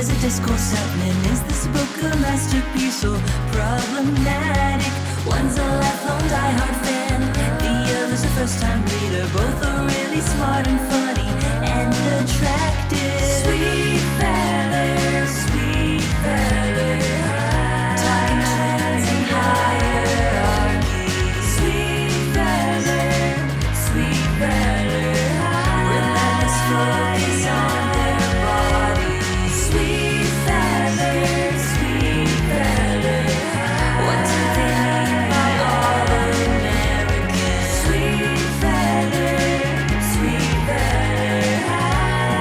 There's a discourse happening. Is this book a masterpiece or problematic? One's a lifelong diehard fan, the other's a first-time reader. Both are really smart and funny and attractive. Sweet feather, sweet feather, talking trends and hierarchy. Sweet feather, sweet feather, relentless focus on their body. Sweet feather, sweet feather, what do they mean by all American? Sweet feather, sweet feather,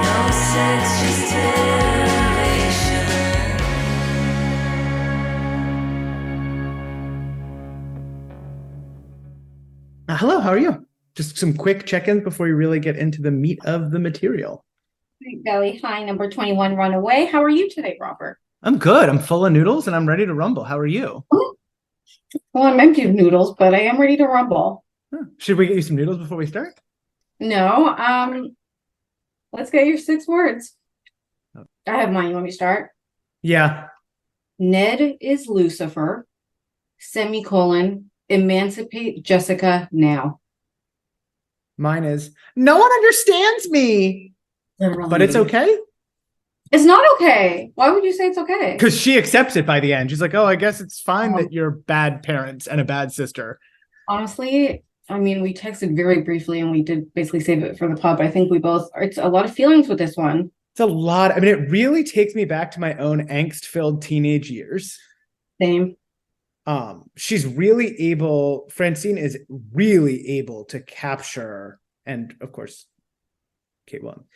no sex, just titillation. Hello, how are you? Just some quick check-ins before we really get into the meat of the material. Great, Belly. Hi, number 21, Runaway. How are you today, Robert? I'm good. I'm full of noodles and I'm ready to rumble. How are you? Well, I'm empty of noodles, but I am ready to rumble. Should we get you some noodles before we start? No, let's get your 6 words. I have mine. You want me to start? Yeah. Ned is Lucifer, semicolon, emancipate Jessica now. Mine is, no one understands me, Literally. but it's okay. It's not okay. Why would you say it's okay? Because she accepts it by the end. She's like, oh, I guess it's fine that you're bad parents and a bad sister. Honestly, I mean, we texted very briefly and we did basically save it for the pub. I think we both, it's a lot of feelings with this one. It's a lot. I mean, it really takes me back to my own angst-filled teenage years. Same. She's really able, Francine is really able to capture, and of course, Kate Williams,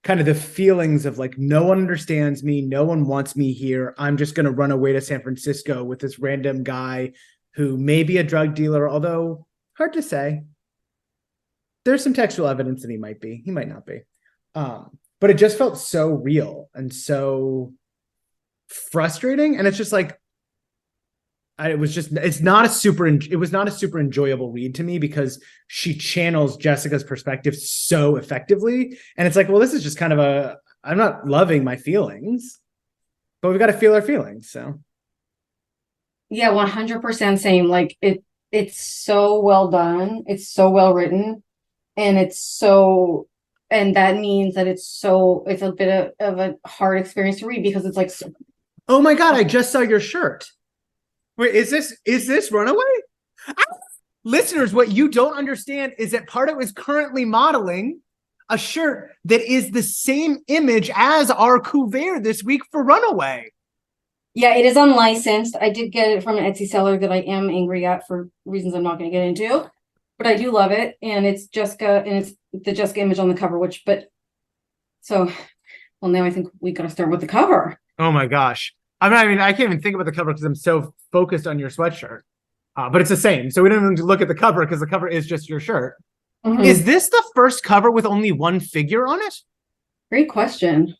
kind of the feelings of like, no one understands me, no one wants me here. I'm just going to run away to San Francisco with this random guy who may be a drug dealer, although hard to say. There's some textual evidence that he might be, he might not be. But it just felt so real and so frustrating. And it's just like, it was not a super enjoyable read to me because she channels Jessica's perspective so effectively. And it's like, well, this is just kind of I'm not loving my feelings, but we've got to feel our feelings. So. Yeah, 100% same. Like it's so well done. It's so well written. And and that means that it's a bit of a hard experience to read because it's like, oh my God, I just saw your shirt. Wait, is this Runaway? Listeners, what you don't understand is that Pardo is currently modeling a shirt that is the same image as our couvert this week for Runaway. Yeah, it is unlicensed. I did get it from an Etsy seller that I am angry at for reasons I'm not going to get into, but I do love it. And it's Jessica, and it's the Jessica image on the cover, now I think we got to start with the cover. Oh my gosh. I can't even think about the cover because I'm so focused on your sweatshirt. But it's the same. So we don't even look at the cover because the cover is just your shirt. Mm-hmm. Is this the first cover with only one figure on it? Great question.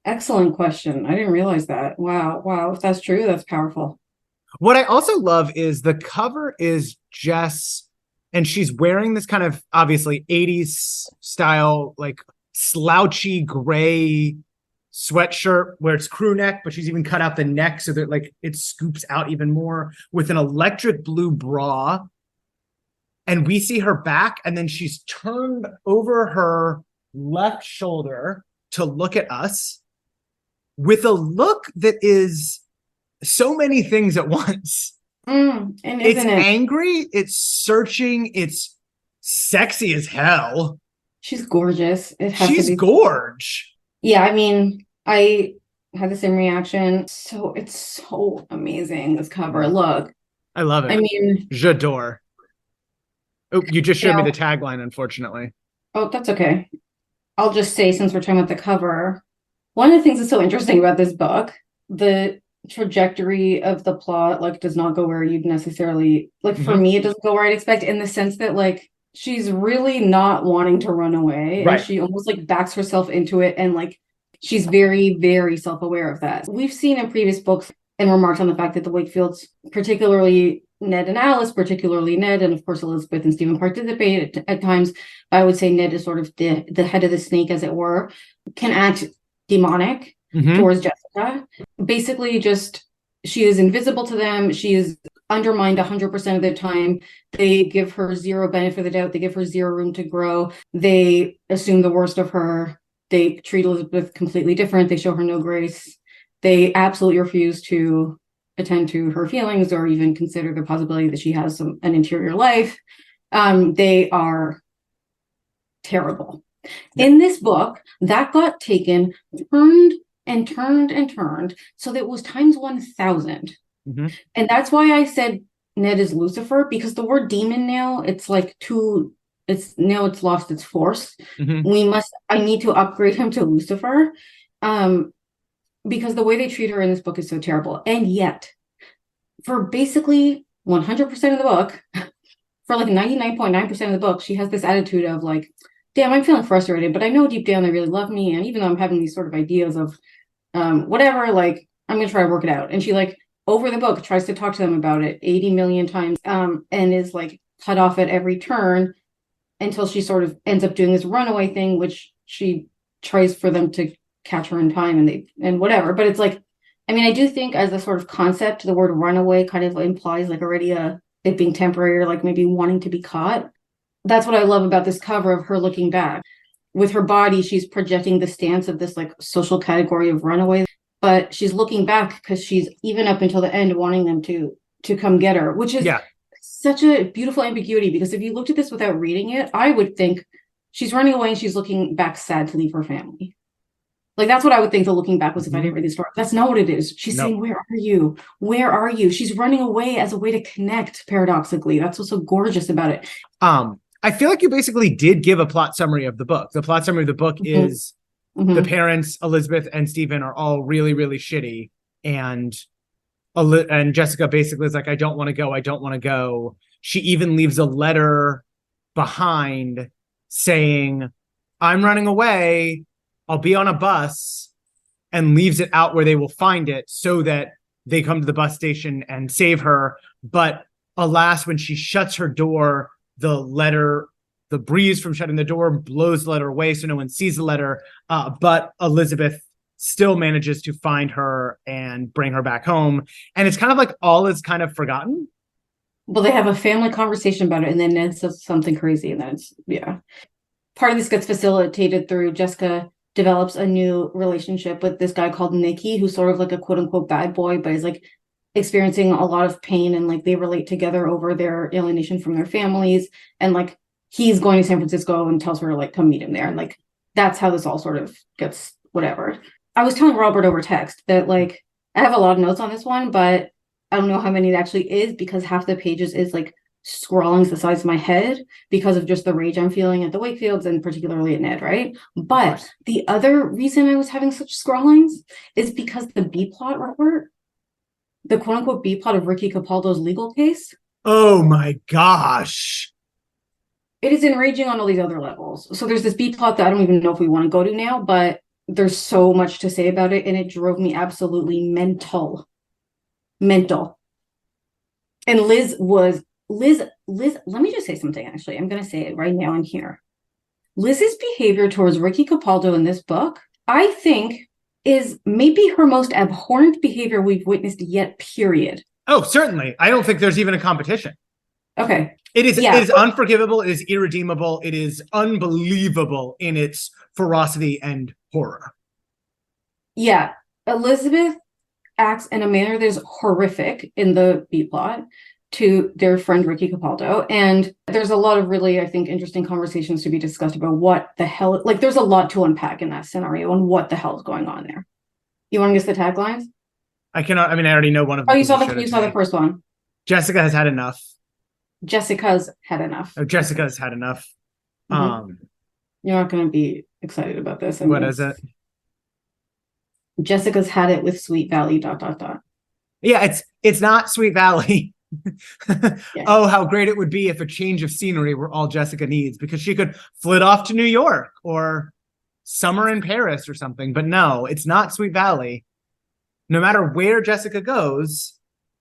Excellent question. I didn't realize that. Wow. If that's true, that's powerful. What I also love is the cover is Jess, and she's wearing this kind of obviously 80s style, like slouchy gray sweatshirt where it's crew neck, but she's even cut out the neck so that like it scoops out even more with an electric blue bra. And we see her back, and then she's turned over her left shoulder to look at us with a look that is so many things at once. And it's angry, it's searching, it's sexy as hell. She's gorgeous. She's gorge. Yeah, I mean, I had the same reaction. So it's so amazing, this cover. Look. I love it. I mean, j'adore. Oh, you just showed me the tagline, unfortunately. Oh, that's okay. I'll just say, since we're talking about the cover, one of the things that's so interesting about this book, the trajectory of the plot, like, does not go where you'd necessarily, like, for me, it doesn't go where I'd expect, in the sense that, like, she's really not wanting to run away. Right. And she almost, like, backs herself into it, and, like, she's very, very self-aware of that. We've seen in previous books and remarked on the fact that the Wakefields, particularly Ned and Alice, particularly Ned, and of course Elizabeth and Stephen participate at times. I would say Ned is sort of the head of the snake, as it were, can act demonic towards Jessica. Basically, just she is invisible to them. She is undermined 100% of the time. They give her zero benefit of the doubt. They give her zero room to grow. They assume the worst of her. They treat Elizabeth completely different. They show her no grace. They absolutely refuse to attend to her feelings or even consider the possibility that she has an interior life. They are terrible. In this book, that got taken, turned and turned and turned, so that it was times 1,000. And that's why I said Ned is Lucifer, because the word demon now, it's like it's lost its force. I need to upgrade him to Lucifer, because the way they treat her in this book is so terrible. And yet, for basically 100% of the book, for like 99.9% of the book, she has this attitude of like, damn, I'm feeling frustrated, but I know deep down they really love me. And even though I'm having these sort of ideas of whatever, like, I'm going to try to work it out. And she, like, over the book, tries to talk to them about it 80 million times, and is, like, cut off at every turn until she sort of ends up doing this runaway thing, which she tries for them to catch her in time and whatever. But it's like, I mean, I do think as a sort of concept, the word runaway kind of implies, like, already it being temporary, or, like, maybe wanting to be caught. That's what I love about this cover of her looking back. With her body, she's projecting the stance of this like social category of runaway, but she's looking back because she's even up until the end wanting them to come get her, which is such a beautiful ambiguity, because if you looked at this without reading it, I would think she's running away and she's looking back sad to leave her family. Like, that's what I would think the looking back was if I didn't read the story. That's not what it is. She's saying, where are you? Where are you? She's running away as a way to connect, paradoxically. That's what's so gorgeous about it. I feel like you basically did give a plot summary of the book. The plot summary of the book is the parents, Elizabeth and Stephen, are all really, really shitty. And Jessica basically is like, I don't want to go. I don't want to go. She even leaves a letter behind saying, I'm running away. I'll be on a bus, and leaves it out where they will find it so that they come to the bus station and save her. But alas, when she shuts her door, the breeze from shutting the door blows the letter away, so no one sees the letter. But Elizabeth still manages to find her and bring her back home. And it's kind of like all is kind of forgotten. Well, they have a family conversation about it, and then Ned says something crazy, and then part of this gets facilitated through Jessica develops a new relationship with this guy called Nicky, who's sort of like a quote unquote bad boy, but is like experiencing a lot of pain, and like they relate together over their alienation from their families, and like he's going to San Francisco and tells her to like come meet him there, and like that's how this all sort of gets whatever. I was telling Robert over text that like I have a lot of notes on this one, but I don't know how many it actually is, because half the pages is like scrawlings the size of my head because of just the rage I'm feeling at the Wakefields and particularly at Ned, right? But the other reason I was having such scrawlings is because the B plot, Robert, the quote-unquote B plot of Ricky Capaldo's legal case. Oh my gosh. It is enraging on all these other levels. So there's this B plot that I don't even know if we want to go to now, but there's so much to say about it, and it drove me absolutely mental. And Liz, let me just say something, actually. I'm going to say it right now in here. Liz's behavior towards Ricky Capaldo in this book, I think, is maybe her most abhorrent behavior we've witnessed yet, period. Oh, certainly. I don't think there's even a competition. Okay. It is unforgivable. It is irredeemable. It is unbelievable in its ferocity and horror. Yeah. Elizabeth acts in a manner that is horrific in the B plot to their friend Ricky Capaldo. And there's a lot of really, I think, interesting conversations to be discussed about what the hell, like there's a lot to unpack in that scenario and what the hell is going on there. You want to guess the taglines? I cannot, I mean, I already know one of them. Oh, you saw the first one. Jessica has had enough. Jessica's had enough. Oh, Jessica's had enough. Mm-hmm. You're not going to be excited about this. What is it? Jessica's had it with Sweet Valley ... Yeah, it's not Sweet Valley. Yeah. Oh, how great it would be if a change of scenery were all Jessica needs, because she could flit off to New York or summer in Paris or something. But no, it's not Sweet Valley. No matter where Jessica goes,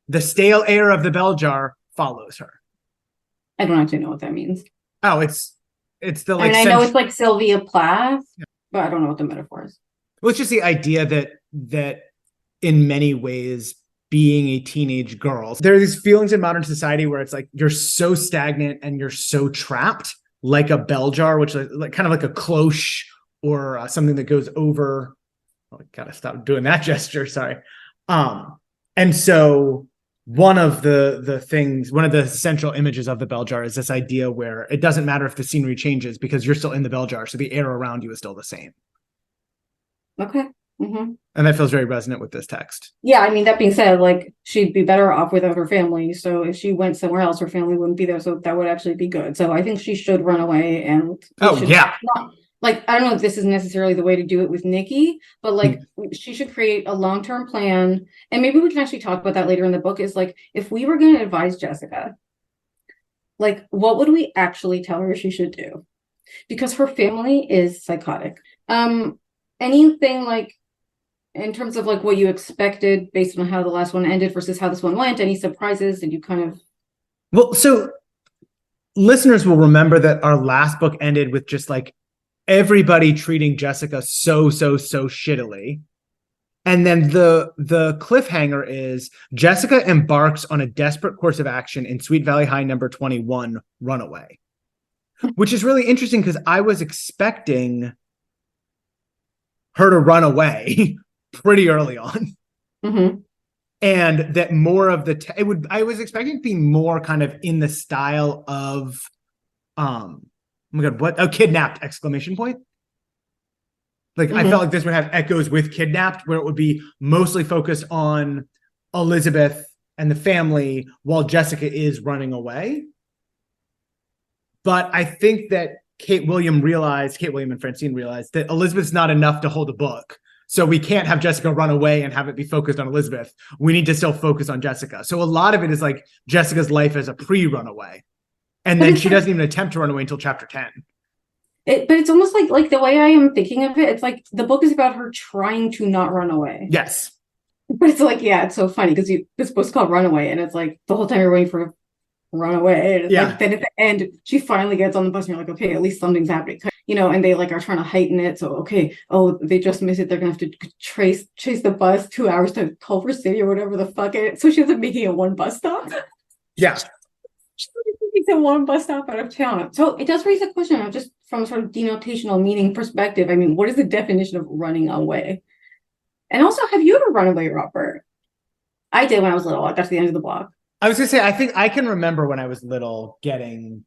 the stale air of the bell jar follows her. I don't actually know what that means. Oh, it's the like. I know it's like Sylvia Plath, but I don't know what the metaphor is. Well, it's just the idea that that in many ways being a teenage girl, there are these feelings in modern society where it's like you're so stagnant and you're so trapped, like a bell jar, which is like kind of like a cloche or something that goes over. Oh, I gotta stop doing that gesture. Sorry. And so one of the central images of the bell jar is this idea where it doesn't matter if the scenery changes because you're still in the bell jar, so the air around you is still the same. Okay. Mm-hmm. And that feels very resonant with this text. Yeah, I mean, that being said, like, she'd be better off without her family. So if she went somewhere else, her family wouldn't be there. So that would actually be good. So I think she should run away and yeah. Like, I don't know if this is necessarily the way to do it with Nikki, but like she should create a long-term plan. And maybe we can actually talk about that later in the book, is like, if we were going to advise Jessica, like, what would we actually tell her she should do? Because her family is psychotic. Anything like in terms of like what you expected based on how the last one ended versus how this one went, any surprises? Did you kind of... Well, so listeners will remember that our last book ended with just like everybody treating Jessica so shittily. And then the cliffhanger is Jessica embarks on a desperate course of action in Sweet Valley High number 21, Runaway, which is really interesting because I was expecting her to run away pretty early on. Mm-hmm. And that more of I was expecting it to be more kind of in the style of, oh my God, what? Oh, Kidnapped, exclamation point. Like, I felt like this would have echoes with Kidnapped, where it would be mostly focused on Elizabeth and the family while Jessica is running away. But I think that Kate William and Francine realized that Elizabeth's not enough to hold a book. So we can't have Jessica run away and have it be focused on Elizabeth. We need to still focus on Jessica. So a lot of it is like Jessica's life as a pre-runaway. And then she doesn't even attempt to run away until chapter 10. But it's almost like the way I am thinking of it, it's like the book is about her trying to not run away. Yes. But it's like, yeah, it's so funny because this book's called Runaway, and it's like the whole time you're waiting for her to run away. And like, then at the end, she finally gets on the bus and you're like, okay, at least something's happening. You know, and they like are trying to heighten it. So, okay, they just missed it. They're going to have to chase the bus 2 hours to Culver City or whatever the fuck it is. So she ends up making it one bus stop. Yeah. It's a one bus stop out of town. So it does raise a question of just from sort of denotational meaning perspective. I mean, what is the definition of running away? And also, have you ever run away, Robert? I did when I was little. I got to the end of the block. I was going to say, I think I can remember when I was little getting...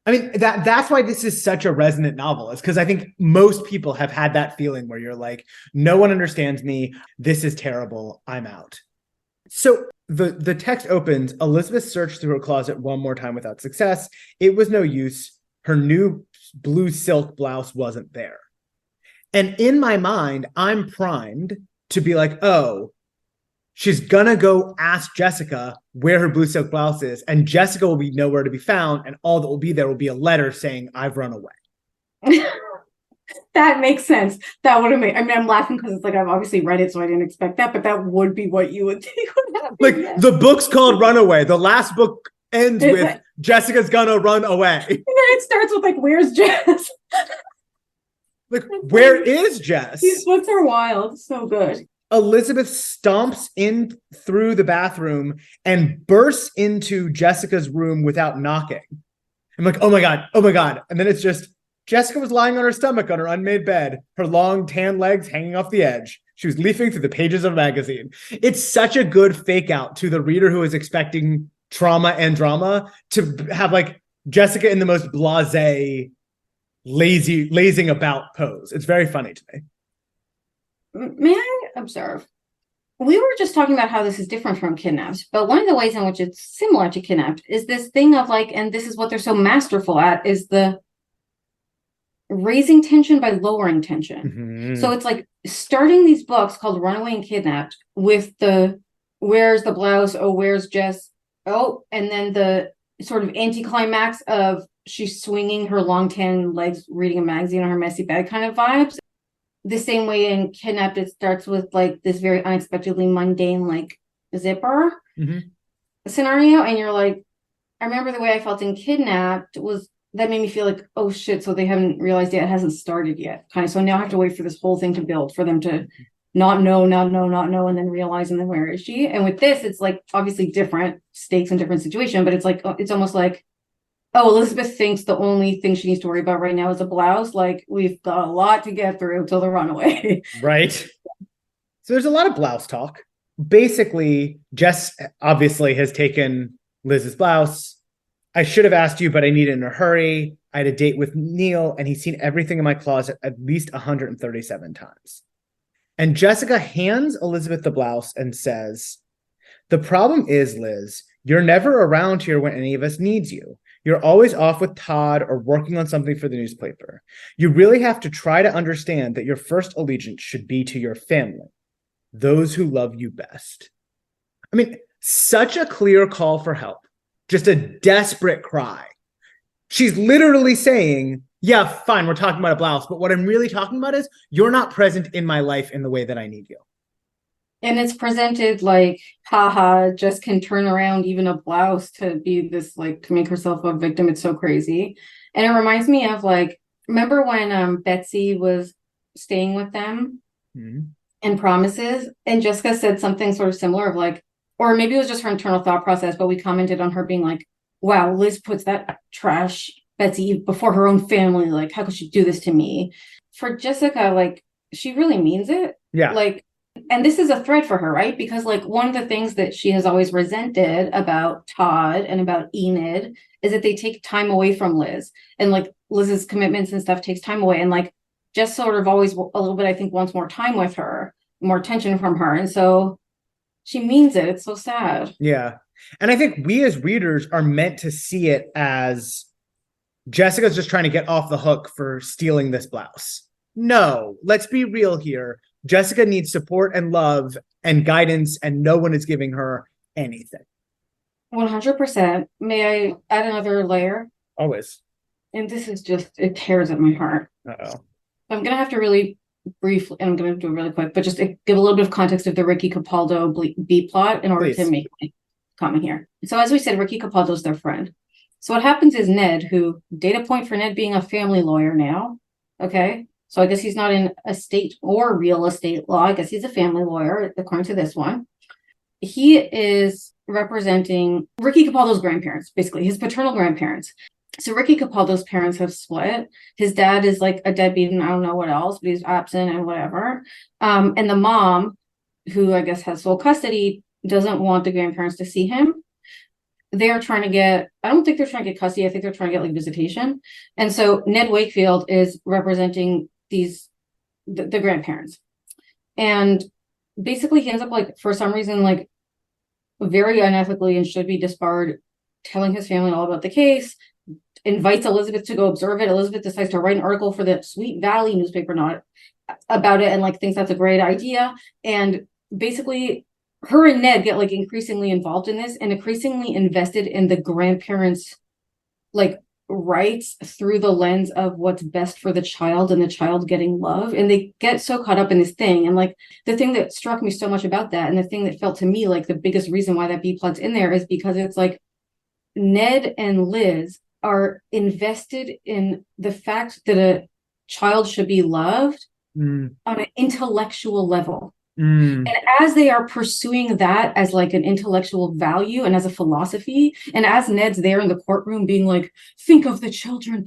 I mean, that's why this is such a resonant novel, is because I think most people have had that feeling where you're like, no one understands me. This is terrible. I'm out. So the text opens, Elizabeth searched through her closet one more time without success. It was no use. Her new blue silk blouse wasn't there. And in my mind, I'm primed to be like, oh, she's gonna go ask Jessica where her blue silk blouse is, and Jessica will be nowhere to be found, and all that will be there will be a letter saying, I've run away. That makes sense. That would have made... I mean, I'm laughing because it's like I've obviously read it, so I didn't expect that, but that would be what you would think would happen. Like, yes. The book's called Runaway. The last book ends with like, Jessica's gonna run away. And then it starts with like, where's Jess? Like, where is Jess? These books are wild. So good. Elizabeth stomps in through the bathroom and bursts into Jessica's room without knocking. I'm like, oh my God. And then it's just, Jessica was lying on her stomach on her unmade bed, her long tan legs hanging off the edge. She was leafing through the pages of a magazine. It's such a good fake out to the reader who is expecting trauma and drama to have like Jessica in the most blasé, lazing about pose. It's very funny to me. May I observe? We were just talking about how this is different from Kidnapped, but one of the ways in which it's similar to Kidnapped is this thing of like, and this is what they're so masterful at, is the raising tension by lowering tension. Mm-hmm. So it's like starting these books called Runaway and Kidnapped with the where's the blouse, oh, where's Jess, oh, and then the sort of anticlimax of she's swinging her long tan legs reading a magazine on her messy bed kind of vibes. The same way in Kidnapped, it starts with like this very unexpectedly mundane like zipper scenario, and you're like, I remember the way I felt in Kidnapped was that made me feel like, oh shit, so they haven't realized yet, it hasn't started yet, kind of. So now I have to wait for this whole thing to build for them to not know, and then realize, and then where is she? And with this, it's like obviously different stakes and different situation, but it's like, it's almost like, oh, Elizabeth thinks the only thing she needs to worry about right now is a blouse. Like, we've got a lot to get through till the runaway. Right. So there's a lot of blouse talk. Basically, Jess obviously has taken Liz's blouse. I should have asked you, but I need it in a hurry. I had a date with Neil, and he's seen everything in my closet at least 137 times. And Jessica hands Elizabeth the blouse and says, the problem is, Liz, you're never around here when any of us needs you. You're always off with Todd or working on something for the newspaper. You really have to try to understand that your first allegiance should be to your family, those who love you best. I mean, such a clear call for help, just a desperate cry. She's literally saying, yeah, fine, we're talking about a blouse, but what I'm really talking about is you're not present in my life in the way that I need you. And it's presented like, haha, Jess can turn around even a blouse to be this, like, to make herself a victim. It's so crazy. And it reminds me of, like, remember when Betsy was staying with them in Promises, and Jessica said something sort of similar of like, or maybe it was just her internal thought process, but we commented on her being like, wow, Liz puts that trash Betsy before her own family. Like, how could she do this to me? For Jessica, like, she really means it. Yeah. Like, and this is a thread for her, right? Because, like, one of the things that she has always resented about Todd and about Enid is that they take time away from Liz, and like Liz's commitments and stuff takes time away. And like, Jess sort of always a little bit, I think, wants more time with her, more attention from her. And so she means it. It's so sad. Yeah. And I think we as readers are meant to see it as Jessica's just trying to get off the hook for stealing this blouse. No, let's be real here. Jessica needs support and love and guidance, and no one is giving her anything. 100%. May I add another layer? Always. And this is just, it tears at my heart. Uh-oh. I'm going to have to really briefly, and I'm going to do it really quick, but just to give a little bit of context of the Ricky Capaldo B plot in order Please. to make my comment here. So as we said, Ricky Capaldo is their friend. So what happens is Ned, who, data point for Ned being a family lawyer now, okay? So I guess he's not in estate or real estate law. I guess he's a family lawyer, according to this one. He is representing Ricky Capaldo's grandparents, basically, his paternal grandparents. So Ricky Capaldo's parents have split. His dad is like a deadbeat and I don't know what else, but he's absent and whatever. And the mom, who I guess has sole custody, doesn't want the grandparents to see him. They're trying to get, I don't think they're trying to get custody. I think they're trying to get like visitation. And so Ned Wakefield is representing the grandparents. And basically he ends up like, for some reason, like very unethically and should be disbarred, telling his family all about the case, invites Elizabeth to go observe it. Elizabeth decides to write an article for the Sweet Valley newspaper, not about it, and like thinks that's a great idea. And basically her and Ned get like increasingly involved in this and increasingly invested in the grandparents' like rights through the lens of what's best for the child and the child getting love. And they get so caught up in this thing. And like the thing that struck me so much about that, and the thing that felt to me like the biggest reason why that B plot's in there, is because it's like Ned and Liz are invested in the fact that a child should be loved on an intellectual level. And as they are pursuing that as like an intellectual value and as a philosophy, and as Ned's there in the courtroom being like, think of the children,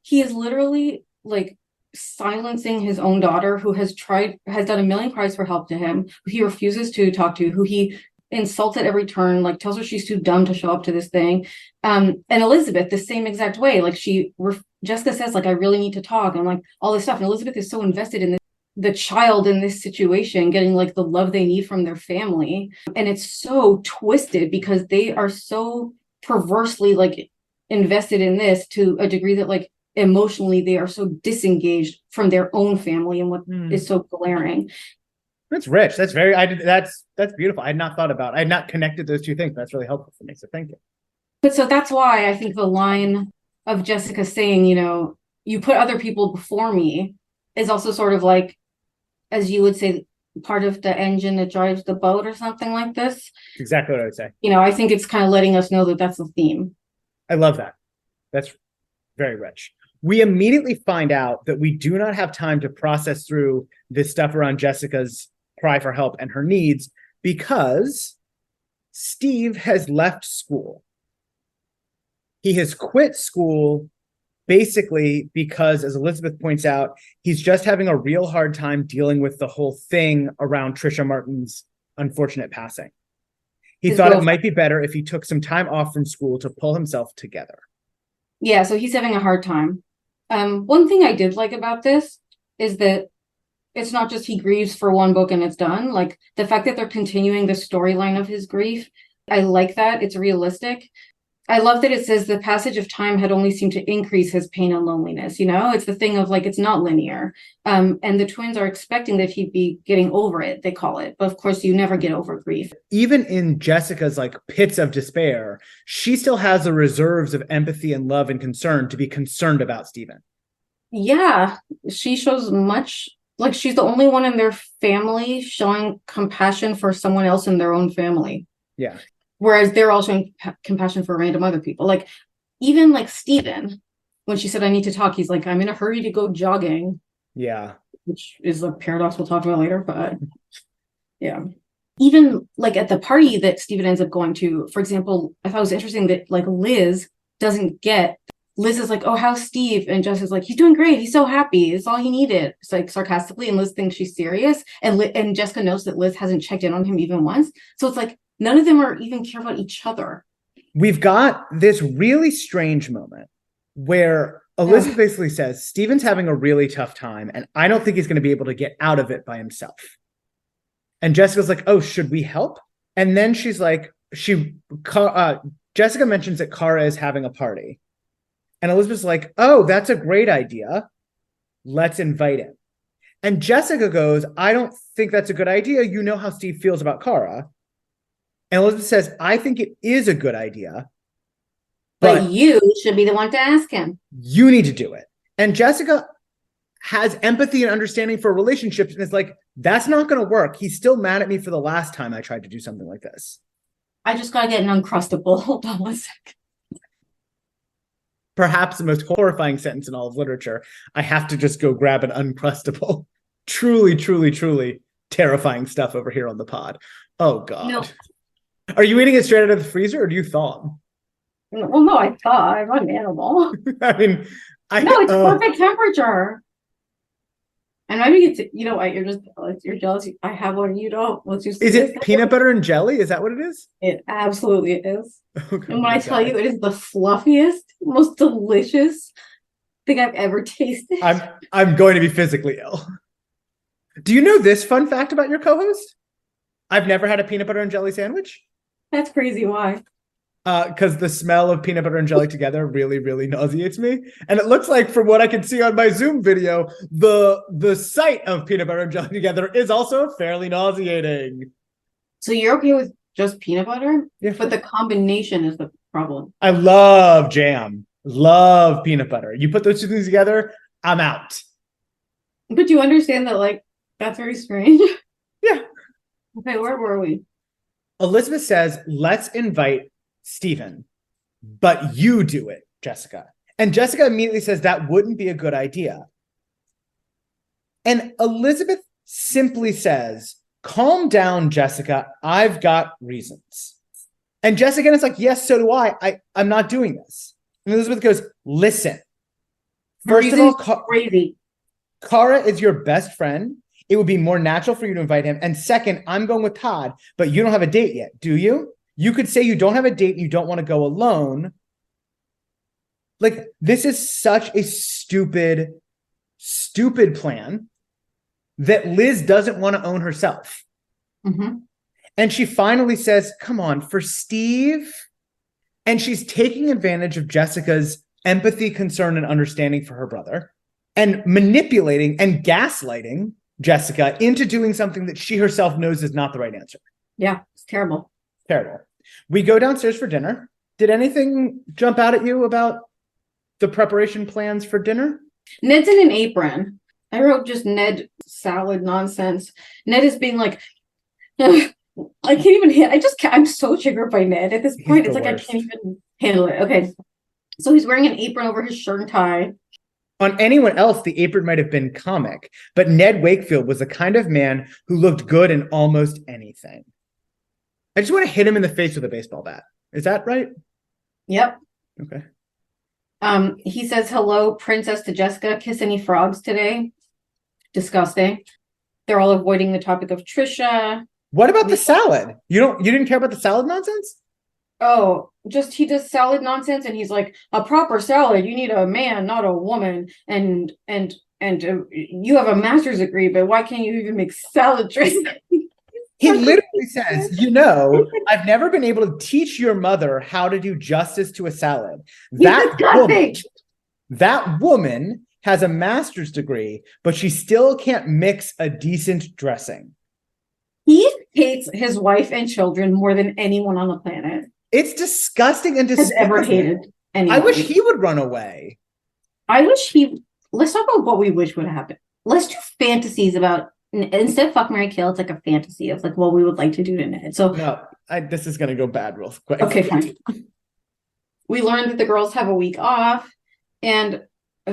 he is literally like silencing his own daughter, who has done a million cries for help to him, who he refuses to talk to, who he insults at every turn, like tells her she's too dumb to show up to this thing. And Elizabeth, the same exact way, like Jessica says, like, I really need to talk, and like all this stuff. And Elizabeth is so invested in the child in this situation getting like the love they need from their family. And it's so twisted because they are so perversely like invested in this to a degree that like emotionally they are so disengaged from their own family, and what is so glaring. That's rich. That's that's beautiful. I had not thought about it. I had not connected those two things. That's really helpful for me. So thank you. But so that's why I think the line of Jessica saying, you know, you put other people before me, is also sort of like, as you would say, part of the engine that drives the boat or something like this. Exactly what I would say. You know, I think it's kind of letting us know that that's the theme. I love that. That's very rich. We immediately find out that we do not have time to process through this stuff around Jessica's cry for help and her needs because Steve has left school. He has quit school basically because, as Elizabeth points out, he's just having a real hard time dealing with the whole thing around Trisha Martin's unfortunate passing. He thought it might be better if he took some time off from school to pull himself together. Yeah, so he's having a hard time. One thing I did like about this is that it's not just he grieves for one book and it's done. Like the fact that they're continuing the storyline of his grief, I like that. It's realistic. I love that it says the passage of time had only seemed to increase his pain and loneliness. You know, it's the thing of like, it's not linear. And the twins are expecting that he'd be getting over it, they call it. But of course, you never get over grief. Even in Jessica's like pits of despair, she still has the reserves of empathy and love and concern to be concerned about Stephen. Yeah, she shows much, like she's the only one in their family showing compassion for someone else in their own family. Yeah. Whereas they're all showing compassion for random other people. Like, even like Stephen, when she said, I need to talk, he's like, I'm in a hurry to go jogging. Yeah. Which is a paradox we'll talk about later, but yeah. Even like at the party that Stephen ends up going to, for example, I thought it was interesting that like Liz doesn't get, Liz is like, oh, how's Steve? And Jess is like, he's doing great. He's so happy. It's all he needed. It's like sarcastically, and Liz thinks she's serious. And Jessica knows that Liz hasn't checked in on him even once. So it's like, none of them are even care about each other. We've got this really strange moment where Elizabeth basically says, Stephen's having a really tough time, and I don't think he's going to be able to get out of it by himself. And Jessica's like, oh, should we help? And then she's like, Jessica mentions that Kara is having a party. And Elizabeth's like, oh, that's a great idea. Let's invite him. And Jessica goes, I don't think that's a good idea. You know how Steve feels about Kara. And Elizabeth says, I think it is a good idea. But you should be the one to ask him. You need to do it. And Jessica has empathy and understanding for relationships and is like, that's not going to work. He's still mad at me for the last time I tried to do something like this. I just got to get an Uncrustable. Hold on 1 second. Perhaps the most horrifying sentence in all of literature. I have to just go grab an Uncrustable. Truly, truly, truly terrifying stuff over here on the pod. Oh, God. No. Are you eating it straight out of the freezer or do you thaw them? Well, no, I thought I'm an animal. I mean, no, it's perfect temperature. And maybe it's, you know what, you're jealous. I have one, you don't. Let's just. Is it peanut butter and jelly? Is that what it is? It absolutely is. Okay, and when I tell you it is the fluffiest, most delicious thing I've ever tasted. I'm going to be physically ill. Do you know this fun fact about your co-host? I've never had a peanut butter and jelly sandwich. That's crazy. Why? Because the smell of peanut butter and jelly together really, really nauseates me. And it looks like, from what I can see on my Zoom video, the sight of peanut butter and jelly together is also fairly nauseating. So you're okay with just peanut butter? Yeah. But the combination is the problem. I love jam. Love peanut butter. You put those two things together, I'm out. But you understand that, like, that's very strange. Yeah. Okay, where were we? Elizabeth says, let's invite Stephen, but you do it, Jessica. And Jessica immediately says that wouldn't be a good idea. And Elizabeth simply says, calm down, Jessica. I've got reasons. And Jessica is like, yes, so do I. I'm not doing this. And Elizabeth goes, listen. First of all, crazy. Kara is your best friend. It would be more natural for you to invite him. And second, I'm going with Todd, but you don't have a date yet, do you? You could say you don't have a date and you don't want to go alone. Like, this is such a stupid, stupid plan that Liz doesn't want to own herself. Mm-hmm. And she finally says, come on, for Steve. And she's taking advantage of Jessica's empathy, concern, and understanding for her brother and manipulating and gaslighting Jessica into doing something that she herself knows is not the right answer. Yeah, it's terrible. Terrible. We go downstairs for dinner. Did anything jump out at you about the preparation plans for dinner? Ned's in an apron. I wrote just Ned salad nonsense. Ned is being like, I can't even I'm so triggered by Ned at this point. It's like, I can't even handle it. Okay. So he's wearing an apron over his shirt and tie. On anyone else, the apron might have been comic, but Ned Wakefield was the kind of man who looked good in almost anything. I just want to hit him in the face with a baseball bat. Is that right? Yep. Okay. He says, hello, princess to Jessica. Kiss any frogs today? Disgusting. They're all avoiding the topic of Trisha. What about the salad? You didn't care about the salad nonsense? Oh, just he does salad nonsense, and he's like, a proper salad, you need a man, not a woman. And you have a master's degree, but why can't you even make salad dressing? He literally says, I've never been able to teach your mother how to do justice to a salad. That woman has a master's degree, but she still can't mix a decent dressing. He hates his wife and children more than anyone on the planet. It's disgusting and has ever hated anyone. I wish he would run away. Let's talk about what we wish would happen. Let's do fantasies about, instead of fuck, marry, kill, it's like a fantasy of like what we would like to do to Ned. So no, this is going to go bad real quick. Okay, fine. We learned that the girls have a week off, and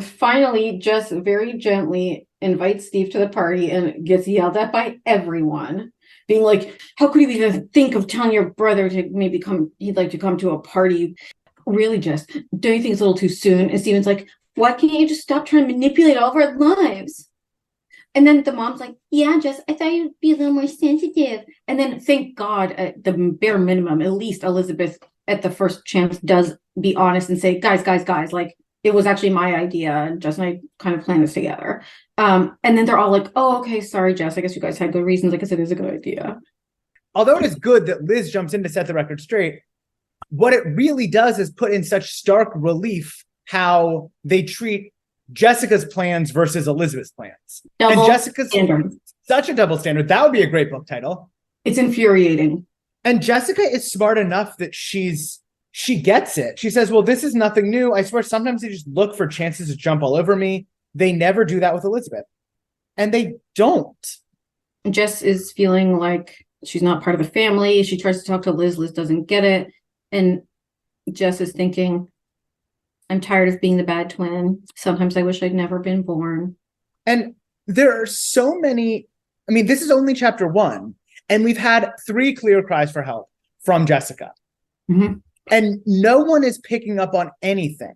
finally Jess very gently invites Steve to the party and gets yelled at by everyone, being like, how could you even think of telling your brother to maybe he'd like to come to a party? Really, Jess, don't you think it's a little too soon? And Steven's like, why can't you just stop trying to manipulate all of our lives? And then the mom's like, yeah, Jess, I thought you'd be a little more sensitive. And then thank God, at the bare minimum, at least Elizabeth at the first chance does be honest and say, guys, like, it was actually my idea, and Jess and I kind of planned this together. And then they're all like, oh, okay, sorry, Jess, I guess you guys had good reasons. I guess it is a good idea. Although it is good that Liz jumps in to set the record straight, what it really does is put in such stark relief how they treat Jessica's plans versus Elizabeth's plans. And Jessica's such a double standard. That would be a great book title. It's infuriating. And Jessica is smart enough that she gets it. She says, well, this is nothing new. I swear sometimes they just look for chances to jump all over me. They never do that with Elizabeth. And they don't. Jess is feeling like she's not part of the family. She tries to talk to Liz. Liz doesn't get it. And Jess is thinking, I'm tired of being the bad twin. Sometimes I wish I'd never been born. And there are so many. I mean, this is only chapter 1. And we've had 3 clear cries for help from Jessica. Mm-hmm. And no one is picking up on anything.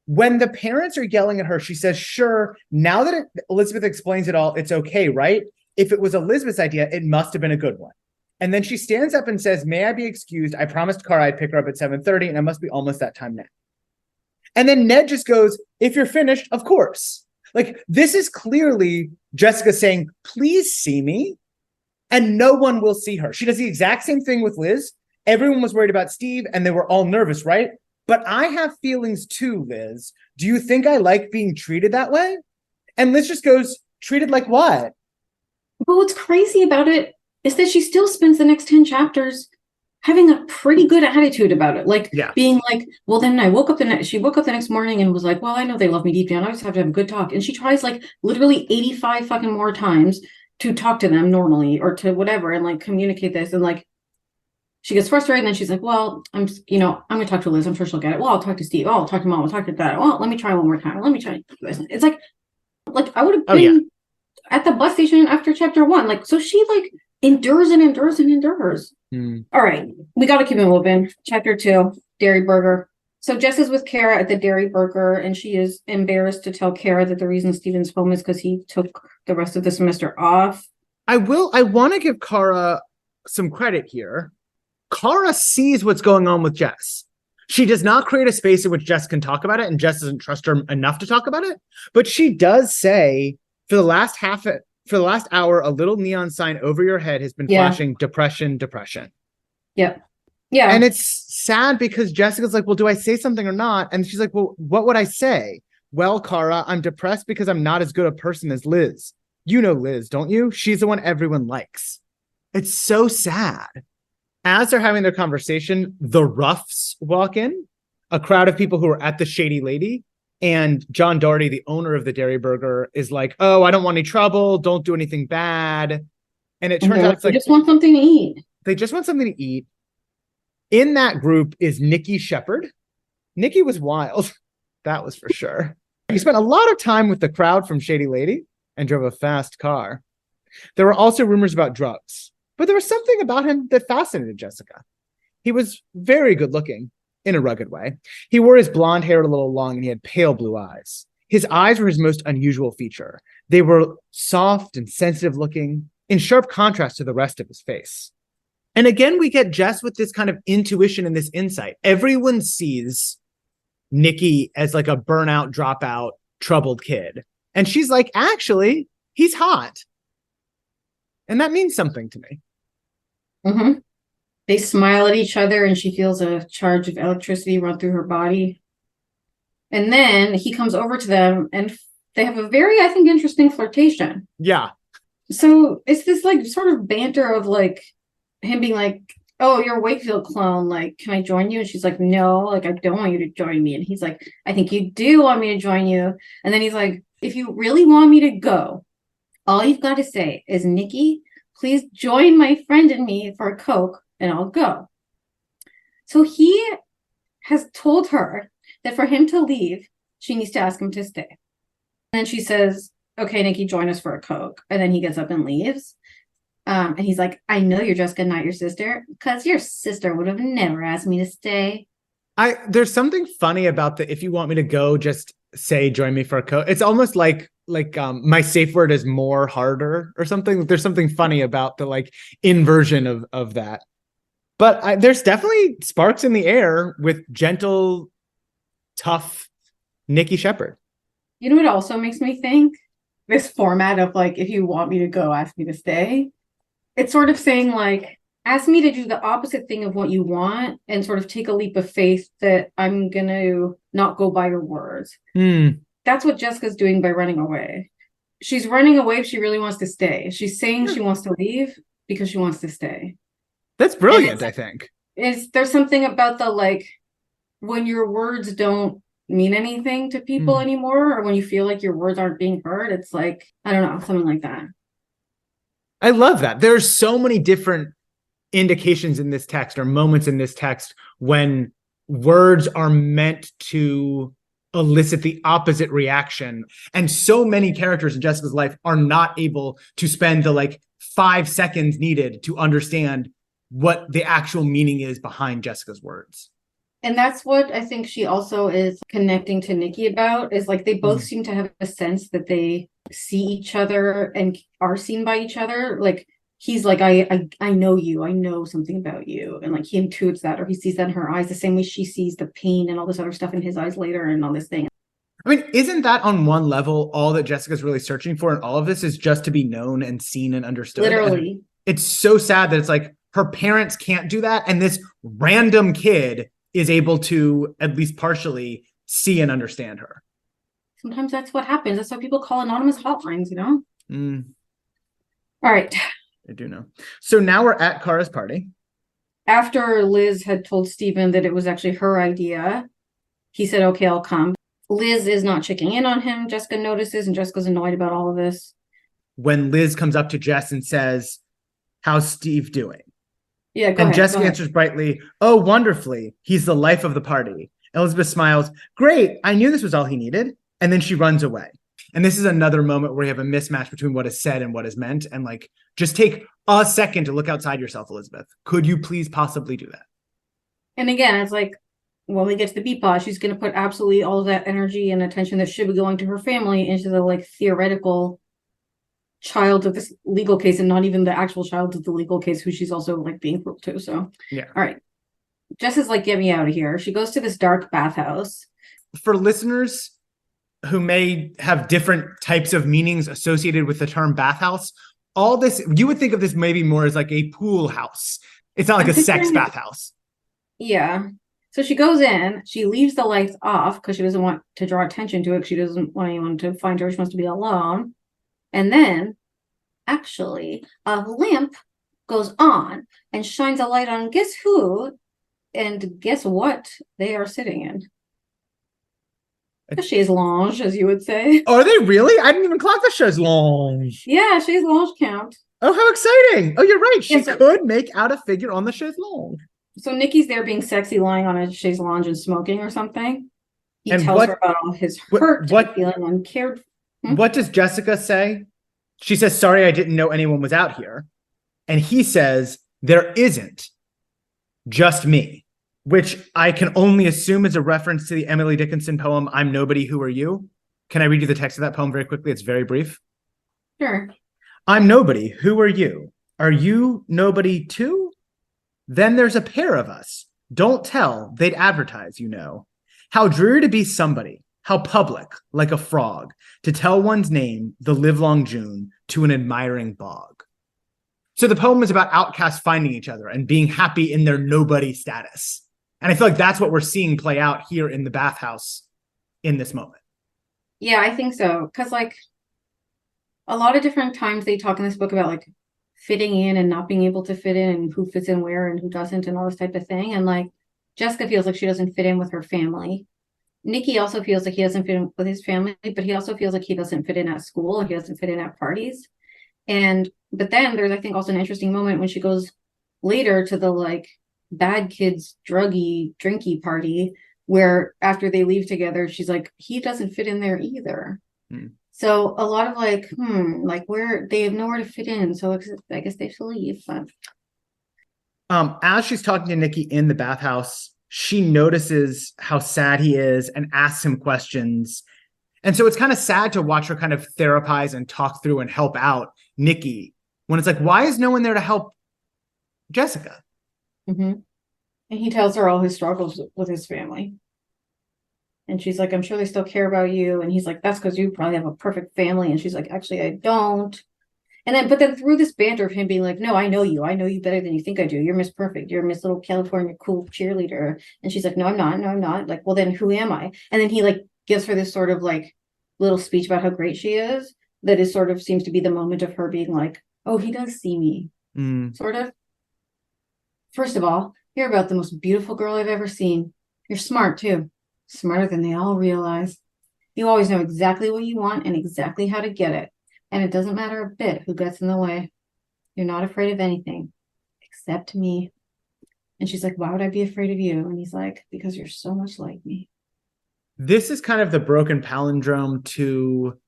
When the parents are yelling at her, she says, sure, now that Elizabeth explains it all, it's okay, right? If it was Elizabeth's idea, it must have been a good one. And then she stands up and says, may I be excused? I promised Cara I'd pick her up at 7:30, and it must be almost that time now. And then Ned just goes, if you're finished, of course. Like, this is clearly Jessica saying, please see me. And no one will see her. She does the exact same thing with Liz. Everyone was worried about Steve, and they were all nervous, right? But I have feelings too, Liz. Do you think I like being treated that way? And Liz just goes, treated like what? But what's crazy about it is that she still spends the next 10 chapters having a pretty good attitude about it. Like, being like, well, then she woke up the next morning and was like, well, I know they love me deep down. I just have to have a good talk. And she tries like literally 85 fucking more times to talk to them normally or to whatever and like communicate this. And like, she gets frustrated and then she's like, well, I'm going to talk to Liz. I'm sure she'll get it. Well, I'll talk to Steve. Oh, I'll talk to Mom. I'll talk to Dad. Well, let me try one more time. Let me try this. It's like I would have been at the bus station after chapter 1. Like, so she like endures and endures and endures. All right. We got to keep it moving. Chapter 2, Dairy Burger. So Jess is with Kara at the Dairy Burger, and she is embarrassed to tell Kara that the reason Steven's home is because he took the rest of the semester off. I want to give Kara some credit here. Kara sees what's going on with Jess. She does not create a space in which Jess can talk about it, and Jess doesn't trust her enough to talk about it. But she does say, for the last hour, a little neon sign over your head has been flashing depression. Yeah. Yeah. And it's sad because Jessica's like, well, do I say something or not? And she's like, well, what would I say? Well, Kara, I'm depressed because I'm not as good a person as Liz. You know Liz, don't you? She's the one everyone likes. It's so sad. As they're having their conversation, the Ruffs walk in, a crowd of people who are at the Shady Lady. And John Doherty, the owner of the Dairy Burger, is like, oh, I don't want any trouble. Don't do anything bad. And it turns out it's like, they just want something to eat. They just want something to eat. In that group is Nikki Shepard. Nikki was wild. That was for sure. He spent a lot of time with the crowd from Shady Lady and drove a fast car. There were also rumors about drugs, but there was something about him that fascinated Jessica. He was very good looking in a rugged way. He wore his blonde hair a little long and he had pale blue eyes. His eyes were his most unusual feature. They were soft and sensitive looking, in sharp contrast to the rest of his face. And again, we get Jess with this kind of intuition and this insight. Everyone sees Nikki as like a burnout, dropout, troubled kid. And she's like, actually, he's hot. And that means something to me. Mm-hmm. They smile at each other and she feels a charge of electricity run through her body. And then he comes over to them and they have a very, I think, interesting flirtation. Yeah. So it's this like sort of banter of like him being like, oh, you're a Wakefield clone. Like, can I join you? And she's like, no, like, I don't want you to join me. And he's like, I think you do want me to join you. And then he's like, if you really want me to go, all you've got to say is, Nikki, please join my friend and me for a Coke and I'll go. So he has told her that for him to leave, she needs to ask him to stay. And then she says, okay, Nikki, join us for a Coke. And then he gets up and leaves. And he's like, I know you're Jessica, not your sister, because your sister would have never asked me to stay. There's something funny about the, if you want me to go, just say, join me for a Coke. It's almost like my safe word is more harder or something. There's something funny about the like inversion of that. But there's definitely sparks in the air with gentle, tough Nikki Shepherd. You know what also makes me think? This format of like, if you want me to go, ask me to stay. It's sort of saying like, ask me to do the opposite thing of what you want and sort of take a leap of faith that I'm going to not go by your words. That's what Jessica's doing by running away. She's running away if she really wants to stay. She's saying she wants to leave because she wants to stay. That's brilliant, I think. There's something about the like, when your words don't mean anything to people anymore, or when you feel like your words aren't being heard, it's like, I don't know, something like that. I love that. There's so many different indications in this text or moments in this text when words are meant to elicit the opposite reaction. And so many characters in Jessica's life are not able to spend the like 5 seconds needed to understand what the actual meaning is behind Jessica's words. And that's what I think she also is connecting to Nikki about, is like they both seem to have a sense that they see each other and are seen by each other. Like he's like, I know you, I know something about you. And like he intuits that, or he sees that in her eyes the same way she sees the pain and all this other stuff in his eyes later and all this thing. I mean, isn't that on one level all that Jessica's really searching for in all of this is just to be known and seen and understood? Literally. And it's so sad that it's like her parents can't do that. And this random kid is able to at least partially see and understand her. Sometimes that's what happens. That's why people call anonymous hotlines, you know? All right. I do know. So now we're at Kara's party. After Liz had told Stephen that it was actually her idea, he said, okay, I'll come. Liz is not checking in on him. Jessica notices, and Jessica's annoyed about all of this. When Liz comes up to Jess and says, how's Steve doing? Yeah, go and ahead, Jessica answers brightly, oh, wonderfully. He's the life of the party. Elizabeth smiles, great. I knew this was all he needed. And then she runs away. And this is another moment where you have a mismatch between what is said and what is meant. And like, just take a second to look outside yourself, Elizabeth. Could you please possibly do that? And again, it's like, when we get to the beat pause, she's going to put absolutely all of that energy and attention that should be going to her family into the like theoretical child of this legal case, and not even the actual child of the legal case who she's also like being cruel to. So yeah. All right. Jess is like, get me out of here. She goes to this dark bathhouse. For listeners who may have different types of meanings associated with the term bathhouse, all this, you would think of this maybe more as like a pool house. It's not like a sex bathhouse. Yeah. So she goes in, she leaves the lights off because she doesn't want to draw attention to it. She doesn't want anyone to find her. She wants to be alone. And then, actually, a lamp goes on and shines a light on guess who and guess what they are sitting in. A chaise lounge, as you would say. Are they really? I didn't even clock the chaise lounge. Yeah, chaise lounge count. Oh, how exciting. Oh, you're right. She could make out a figure on the chaise lounge. So Nikki's there being sexy, lying on a chaise lounge and smoking or something. He And tells her about all his hurt and feeling uncared for. What does Jessica say? She says, sorry, I didn't know anyone was out here. And he says, there isn't, just me, which I can only assume is a reference to the Emily Dickinson poem, I'm Nobody, Who Are You? Can I read you the text of that poem very quickly? It's very brief. Sure. I'm nobody. Who are you? Are you nobody too? Then there's a pair of us. Don't tell. They'd advertise, you know. How dreary to be somebody. How public, like a frog, to tell one's name the livelong June to an admiring bog. So the poem is about outcasts finding each other and being happy in their nobody status. And I feel like that's what we're seeing play out here in the bathhouse in this moment. Yeah, I think so. Because like a lot of different times they talk in this book about like fitting in and not being able to fit in and who fits in where and who doesn't and all this type of thing. And like Jessica feels like she doesn't fit in with her family. Nikki also feels like he doesn't fit in with his family, but he also feels like he doesn't fit in at school and he doesn't fit in at parties. But then there's, I think, also an interesting moment when she goes later to the like bad kids, druggy, drinky party where after they leave together, she's like, he doesn't fit in there either. So a lot of like, where they have nowhere to fit in. So I guess they have to leave. But... As she's talking to Nikki in the bathhouse, she notices how sad he is and asks him questions. And so it's kind of sad to watch her kind of therapize and talk through and help out Nikki when it's like, why is no one there to help Jessica? Mm-hmm. And he tells her all his struggles with his family. And she's like, I'm sure they still care about you. And he's like, that's because you probably have a perfect family. And she's like, actually, I don't. But then through this banter of him being like, no, I know you better than you think I do. You're Miss Perfect. You're Miss Little California cool cheerleader. And she's like, no, I'm not. No, I'm not. Like, well, then who am I? And then he like gives her this sort of like little speech about how great she is. That is sort of seems to be the moment of her being like, oh, he does see me. Sort of. First of all, you're about the most beautiful girl I've ever seen. You're smart too. Smarter than they all realize. You always know exactly what you want and exactly how to get it. And it doesn't matter a bit who gets in the way. You're not afraid of anything except me. And she's like, why would I be afraid of you? And he's like, because you're so much like me. This is kind of the broken palindrome to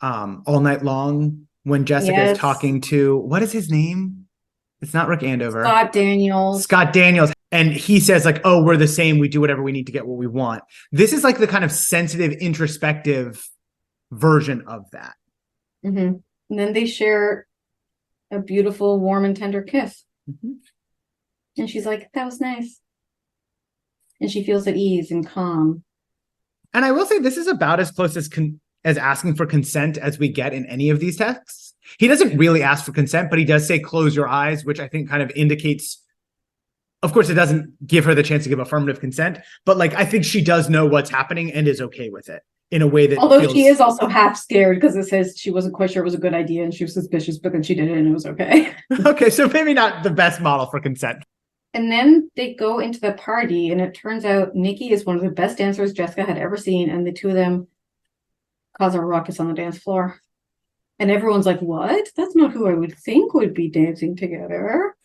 All Night Long when Jessica is talking to, what is his name? It's not Rick Andover. Scott Daniels. And he says like, oh, we're the same. We do whatever we need to get what we want. This is like the kind of sensitive, introspective version of that. Mm-hmm. And then they share a beautiful, warm and tender kiss. Mm-hmm. And she's like, that was nice. And she feels at ease and calm. And I will say this is about as close as asking for consent as we get in any of these texts. He doesn't really ask for consent, but he does say, close your eyes, which I think kind of indicates, of course, it doesn't give her the chance to give affirmative consent, but like, I think she does know what's happening and is okay with it in a way that although she is also half scared because it says she wasn't quite sure it was a good idea and she was suspicious, but then she did it and it was okay. Okay, so maybe not the best model for consent. And then they go into the party and it turns out Nikki is one of the best dancers Jessica had ever seen, and the two of them cause a ruckus on the dance floor. And everyone's like, what? That's not who I would think would be dancing together.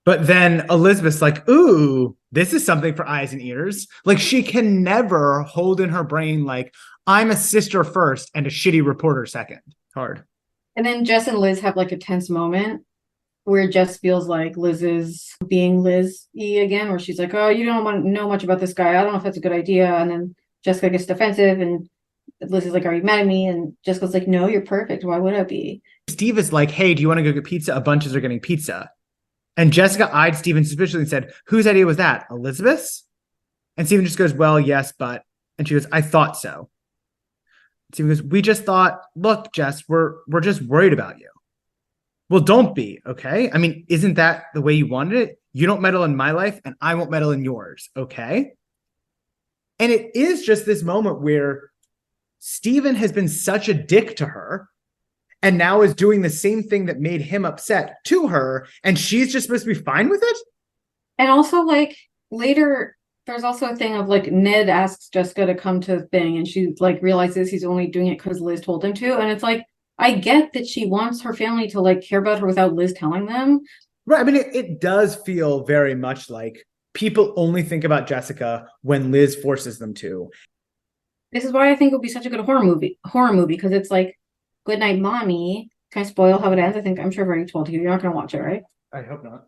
But then Elizabeth's like, ooh, this is something for eyes and ears. Like she can never hold in her brain like, I'm a sister first and a shitty reporter second. Hard. And then Jess and Liz have like a tense moment where Jess feels like Liz is being Liz-y again, where she's like, oh, you don't want to know much about this guy. I don't know if that's a good idea. And then Jessica gets defensive and Liz is like, are you mad at me? And Jessica's like, no, you're perfect. Why would I be? Steve is like, hey, do you want to go get pizza? A bunch are getting pizza. And Jessica eyed Stephen suspiciously and said, whose idea was that? Elizabeth's? And Stephen just goes, well, yes, but. And she goes, I thought so. And Stephen goes, we just thought, look, Jess, we're just worried about you. Well, don't be, okay? I mean, isn't that the way you wanted it? You don't meddle in my life and I won't meddle in yours, okay? And it is just this moment where Stephen has been such a dick to her and now is doing the same thing that made him upset to her, and she's just supposed to be fine with it? And also, like, later, there's also a thing of, like, Ned asks Jessica to come to the thing, and she, like, realizes he's only doing it because Liz told him to, and it's like, I get that she wants her family to, like, care about her without Liz telling them. Right, I mean, it does feel very much like people only think about Jessica when Liz forces them to. This is why I think it would be such a good horror movie because it's like Good Night Mommy. Can I spoil how it ends? I'm sure I've already told you. You're not gonna watch it, right? I hope not.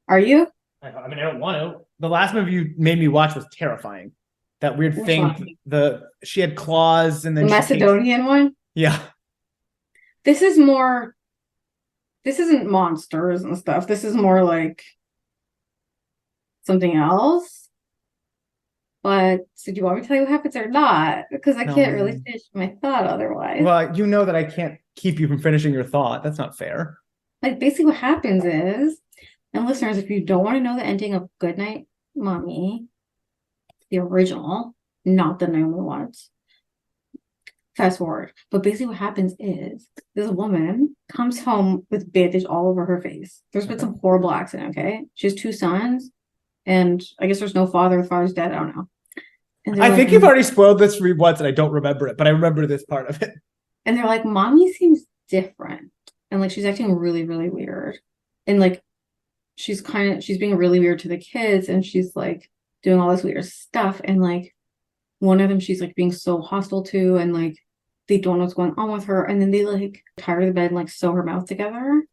Are you? I mean, I don't want to. The last movie you made me watch was terrifying. That weird Which thing. one? She had claws and The then Macedonian one? Yeah. This isn't monsters and stuff. This is more like something else. But so do you want me to tell you what happens or not? Because I can't really finish my thought otherwise. Well, you know that I can't keep you from finishing your thought. That's not fair. Like basically what happens is, and listeners, if you don't want to know the ending of Goodnight Mommy, the original, not the Naomi ones, fast forward. But basically what happens is this woman comes home with bandage all over her face. There's been some horrible accident, okay? She has 2 sons, and I guess there's no father. The father's dead. I don't know. I think you've already spoiled this for me once and I don't remember it, but I remember this part of it. And they're like, Mommy seems different. And like she's acting really, really weird. And like she's being really weird to the kids, and she's like doing all this weird stuff. And like one of them she's like being so hostile to, and like they don't know what's going on with her. And then they like tie her to the bed and like sew her mouth together.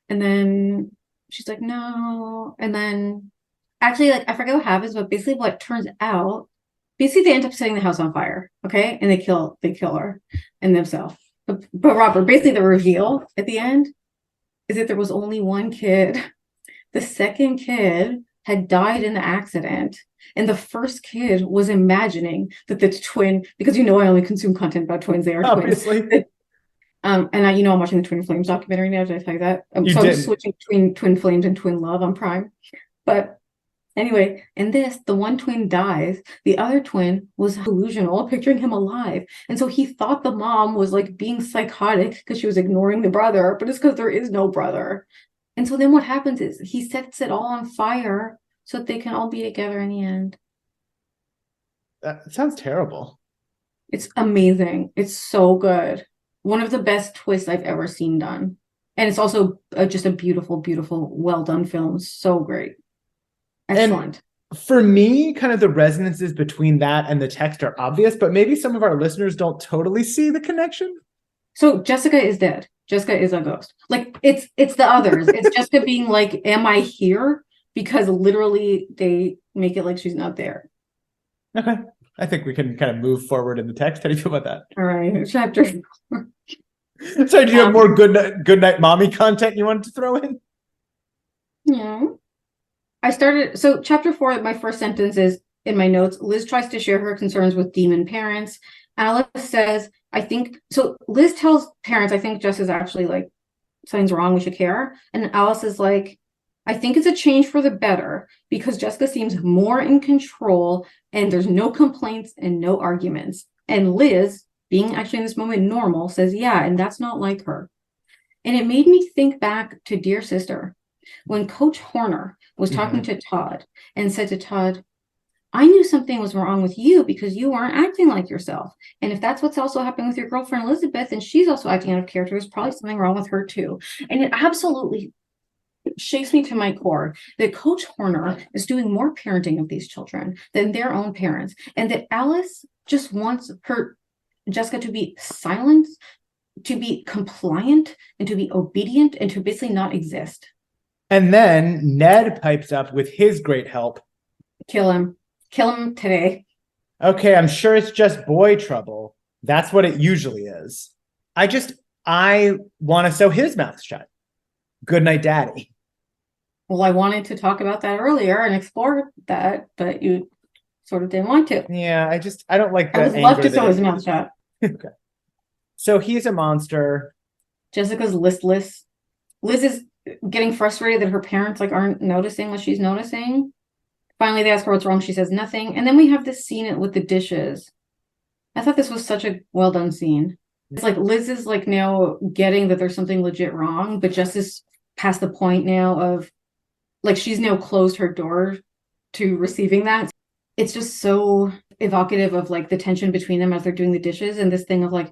And then she's like, no. And then actually, like, I forget what happens, but basically what turns out, basically they end up setting the house on fire. Okay. And they kill her and themselves. But Robert, basically the reveal at the end is that there was only one kid. The second kid had died in the accident. And the first kid was imagining that the twin, because I only consume content about twins. They are Obviously. twins. And I'm watching the Twin Flames documentary now. Did I tell you that? I'm switching between Twin Flames and Twin Love on Prime. But anyway, in this, the one twin dies. The other twin was delusional, picturing him alive. And so he thought the mom was like being psychotic because she was ignoring the brother, but it's because there is no brother. And so then what happens is he sets it all on fire so that they can all be together in the end. That sounds terrible. It's amazing. It's so good. One of the best twists I've ever seen done. And it's also just a beautiful, beautiful, well done film. So great. Excellent. And for me, kind of the resonances between that and the text are obvious, but maybe some of our listeners don't totally see the connection. So Jessica is dead. Jessica is a ghost. Like it's the others. It's Jessica being like, am I here? Because literally they make it like she's not there. Okay. I think we can kind of move forward in the text. How do you feel about that? All right. Chapter 4. So do you have more good night mommy content you wanted to throw in? Yeah. So chapter 4, my first sentence is in my notes. Liz tries to share her concerns with demon parents. Alice says, Liz tells parents, I think Jess is actually like, something's wrong, we should care. And Alice is like, I think it's a change for the better because Jessica seems more in control and there's no complaints and no arguments. And Liz, being actually in this moment normal, says, yeah, and that's not like her. And it made me think back to Dear Sister, when Coach Horner was talking to Todd and said to Todd, I knew something was wrong with you because you weren't acting like yourself. And if that's what's also happening with your girlfriend, Elizabeth, and she's also acting out of character, there's probably something wrong with her too. And it absolutely shakes me to my core that Coach Horner is doing more parenting of these children than their own parents. And that Alice just wants Jessica to be silent, to be compliant, and to be obedient, and to basically not exist. And then Ned pipes up with his great help. Kill him today. Okay, I'm sure it's just boy trouble. That's what it usually is. I want to sew his mouth shut. Good night, Daddy. Well, I wanted to talk about that earlier and explore that, but you sort of didn't want to. Yeah, I don't like that. I would love to sew his mouth shut. Okay. So he's a monster. Jessica's listless. Liz is getting frustrated that her parents aren't noticing what she's noticing. Finally, they ask her what's wrong. She says nothing. And then we have this scene with the dishes. I thought this was such a well done scene. It's like Liz is now getting that there's something legit wrong, but Jess is past the point now of she's now closed her door to receiving that. It's just so evocative of the tension between them as they're doing the dishes, and this thing of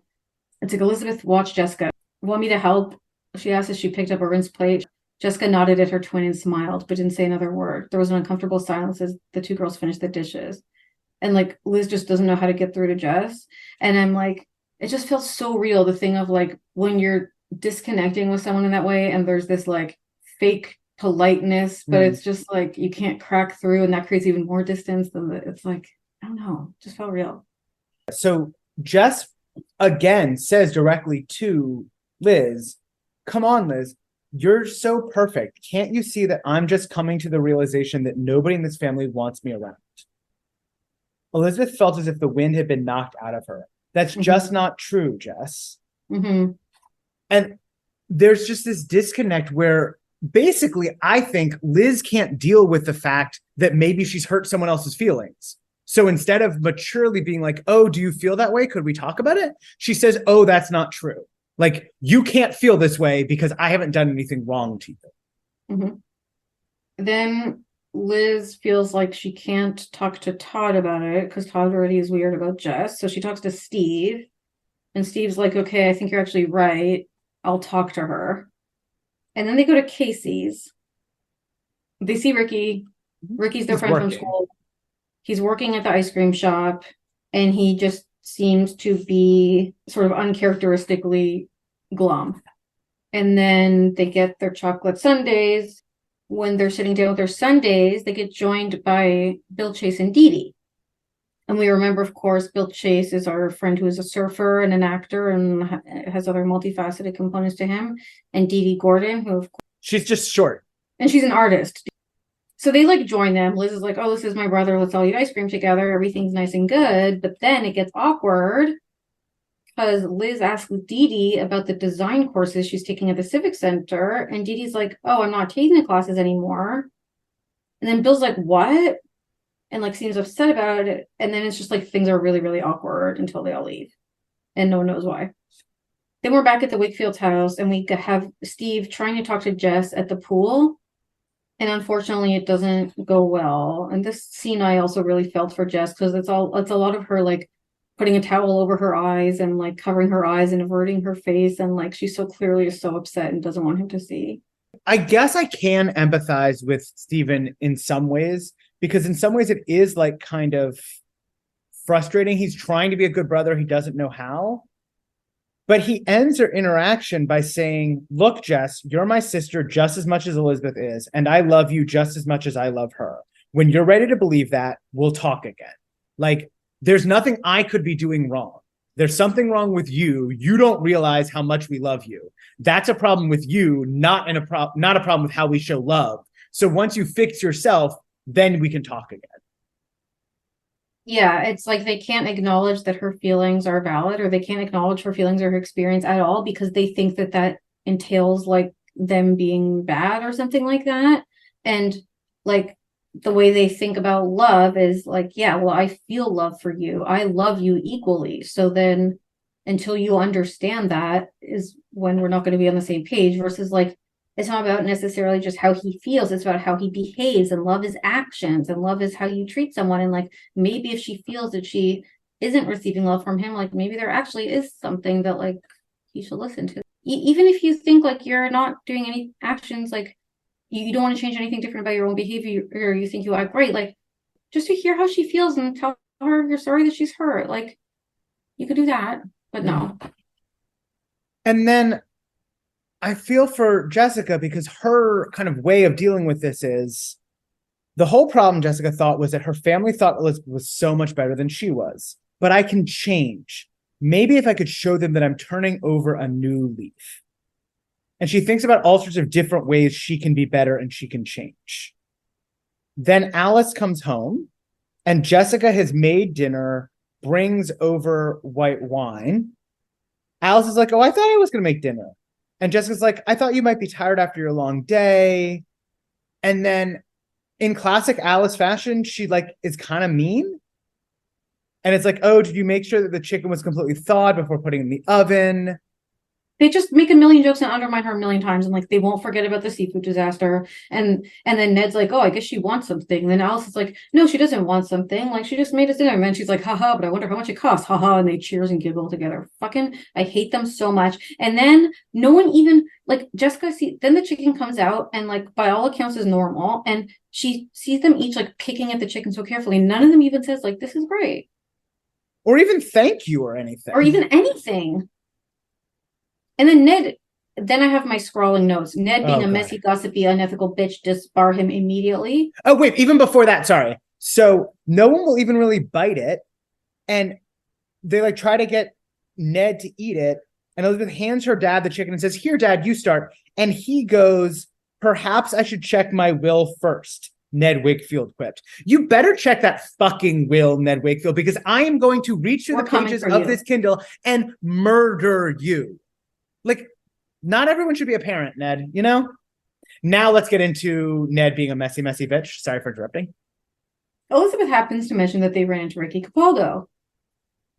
it's Elizabeth watched Jessica. Want me to help? She asked as she picked up a rinse plate. Jessica nodded at her twin and smiled, but didn't say another word. There was an uncomfortable silence as the two girls finished the dishes. And like Liz just doesn't know how to get through to Jess. And I'm like, it just feels so real. The thing of like when you're disconnecting with someone in that way and there's this like fake politeness, but it's just like you can't crack through, and that creates even more distance than it's like, I don't know, just felt real. So Jess again says directly to Liz, come on, Liz, you're so perfect. Can't you see that I'm just coming to the realization that nobody in this family wants me around? Elizabeth felt as if the wind had been knocked out of her. That's just not true, Jess. And there's just this disconnect where basically I think Liz can't deal with the fact that maybe she's hurt someone else's feelings. So instead of maturely being like, oh, do you feel that way? Could we talk about it? She says, oh, that's not true. Like, you can't feel this way because I haven't done anything wrong to you. Then Liz feels like she can't talk to Todd about it because Todd already is weird about Jess. So she talks to Steve, and Steve's like, okay, I think you're actually right. I'll talk to her. And then they go to Casey's. They see Ricky. Ricky's their friend from school. He's working at the ice cream shop, and he just seems to be sort of uncharacteristically glum. And then they get their chocolate sundaes. When they're sitting down with their sundaes, they get joined by Bill Chase and Dee Dee. And we remember, of course, Bill Chase is our friend who is a surfer and an actor and has other multifaceted components to him. And Dee Dee Gordon, who, of course, she's just short. And she's an artist. So they like join them. Liz is like, oh, this is my brother. Let's all eat ice cream together. Everything's nice and good. But then it gets awkward because Liz asks Dee Dee about the design courses she's taking at the Civic Center. And Dee Dee's like, oh, I'm not taking the classes anymore. And then Bill's like, what? And like seems upset about it. And then it's just like things are really, really awkward until they all leave. And no one knows why. Then we're back at the Wakefield's house, and we have Steve trying to talk to Jess at the pool. And unfortunately, it doesn't go well. And this scene I also really felt for Jess because it's a lot of her like putting a towel over her eyes and like covering her eyes and averting her face. And like she's so clearly so upset and doesn't want him to see. I guess I can empathize with Stephen in some ways, because in some ways it is like kind of frustrating. He's trying to be a good brother. He doesn't know how. But he ends their interaction by saying, look, Jess, you're my sister just as much as Elizabeth is, and I love you just as much as I love her. When you're ready to believe that, we'll talk again. Like, there's nothing I could be doing wrong. There's something wrong with you. You don't realize how much we love you. That's a problem with you, not a problem with how we show love. So once you fix yourself, then we can talk again. Yeah, it's like they can't acknowledge that her feelings are valid, or they can't acknowledge her feelings or her experience at all because they think that that entails like them being bad or something like that. And like the way they think about love is like, yeah, well, I feel love for you. I love you equally. So then until you understand that is when we're not going to be on the same page, versus like, it's not about necessarily just how he feels. It's about how he behaves, and love is actions, and love is how you treat someone. And like, maybe if she feels that she isn't receiving love from him, like maybe there actually is something that like he should listen to. Even if you think like you're not doing any actions, like you don't want to change anything different about your own behavior, or you think you act great, like just to hear how she feels and tell her you're sorry that she's hurt. Like you could do that, but no. And then I feel for Jessica because her kind of way of dealing with this is the whole problem Jessica thought was that her family thought Elizabeth was so much better than she was. But I can change. Maybe if I could show them that I'm turning over a new leaf. And she thinks about all sorts of different ways she can be better and she can change. Then Alice comes home and Jessica has made dinner, brings over white wine. Alice is like, oh, I thought I was going to make dinner. And Jessica's like, I thought you might be tired after your long day. And then in classic Alice fashion, she like is kind of mean. And it's like, oh, did you make sure that the chicken was completely thawed before putting it in the oven? they just make a million jokes and undermine her a million times, and like they won't forget about the seafood disaster. And then Ned's like, oh, I guess she wants something. And then Alice is like, no, she doesn't want something. Like she just made us dinner. And then she's like, haha, but I wonder how much it costs. Haha. And they cheers and giggle together. Fucking, I hate them so much. And then no one even like Jessica then the chicken comes out and like by all accounts is normal. And she sees them each like picking at the chicken so carefully. None of them even says like, this is great. Or even thank you or anything. Or even anything. And then I have my scrawling notes. Ned being a messy, gossipy, unethical bitch, disbar him immediately. Oh, wait, even before that, sorry. So no one will even really bite it. And they like try to get Ned to eat it. And Elizabeth hands her dad the chicken and says, here, Dad, you start. And he goes, perhaps I should check my will first. Ned Wakefield quipped. You better check that fucking will, Ned Wakefield, because I am going to reach through the pages of this Kindle and murder you. Like, not everyone should be a parent, Ned, you know? Now let's get into Ned being a messy, messy bitch. Sorry for interrupting. Elizabeth happens to mention that they ran into Ricky Capaldo.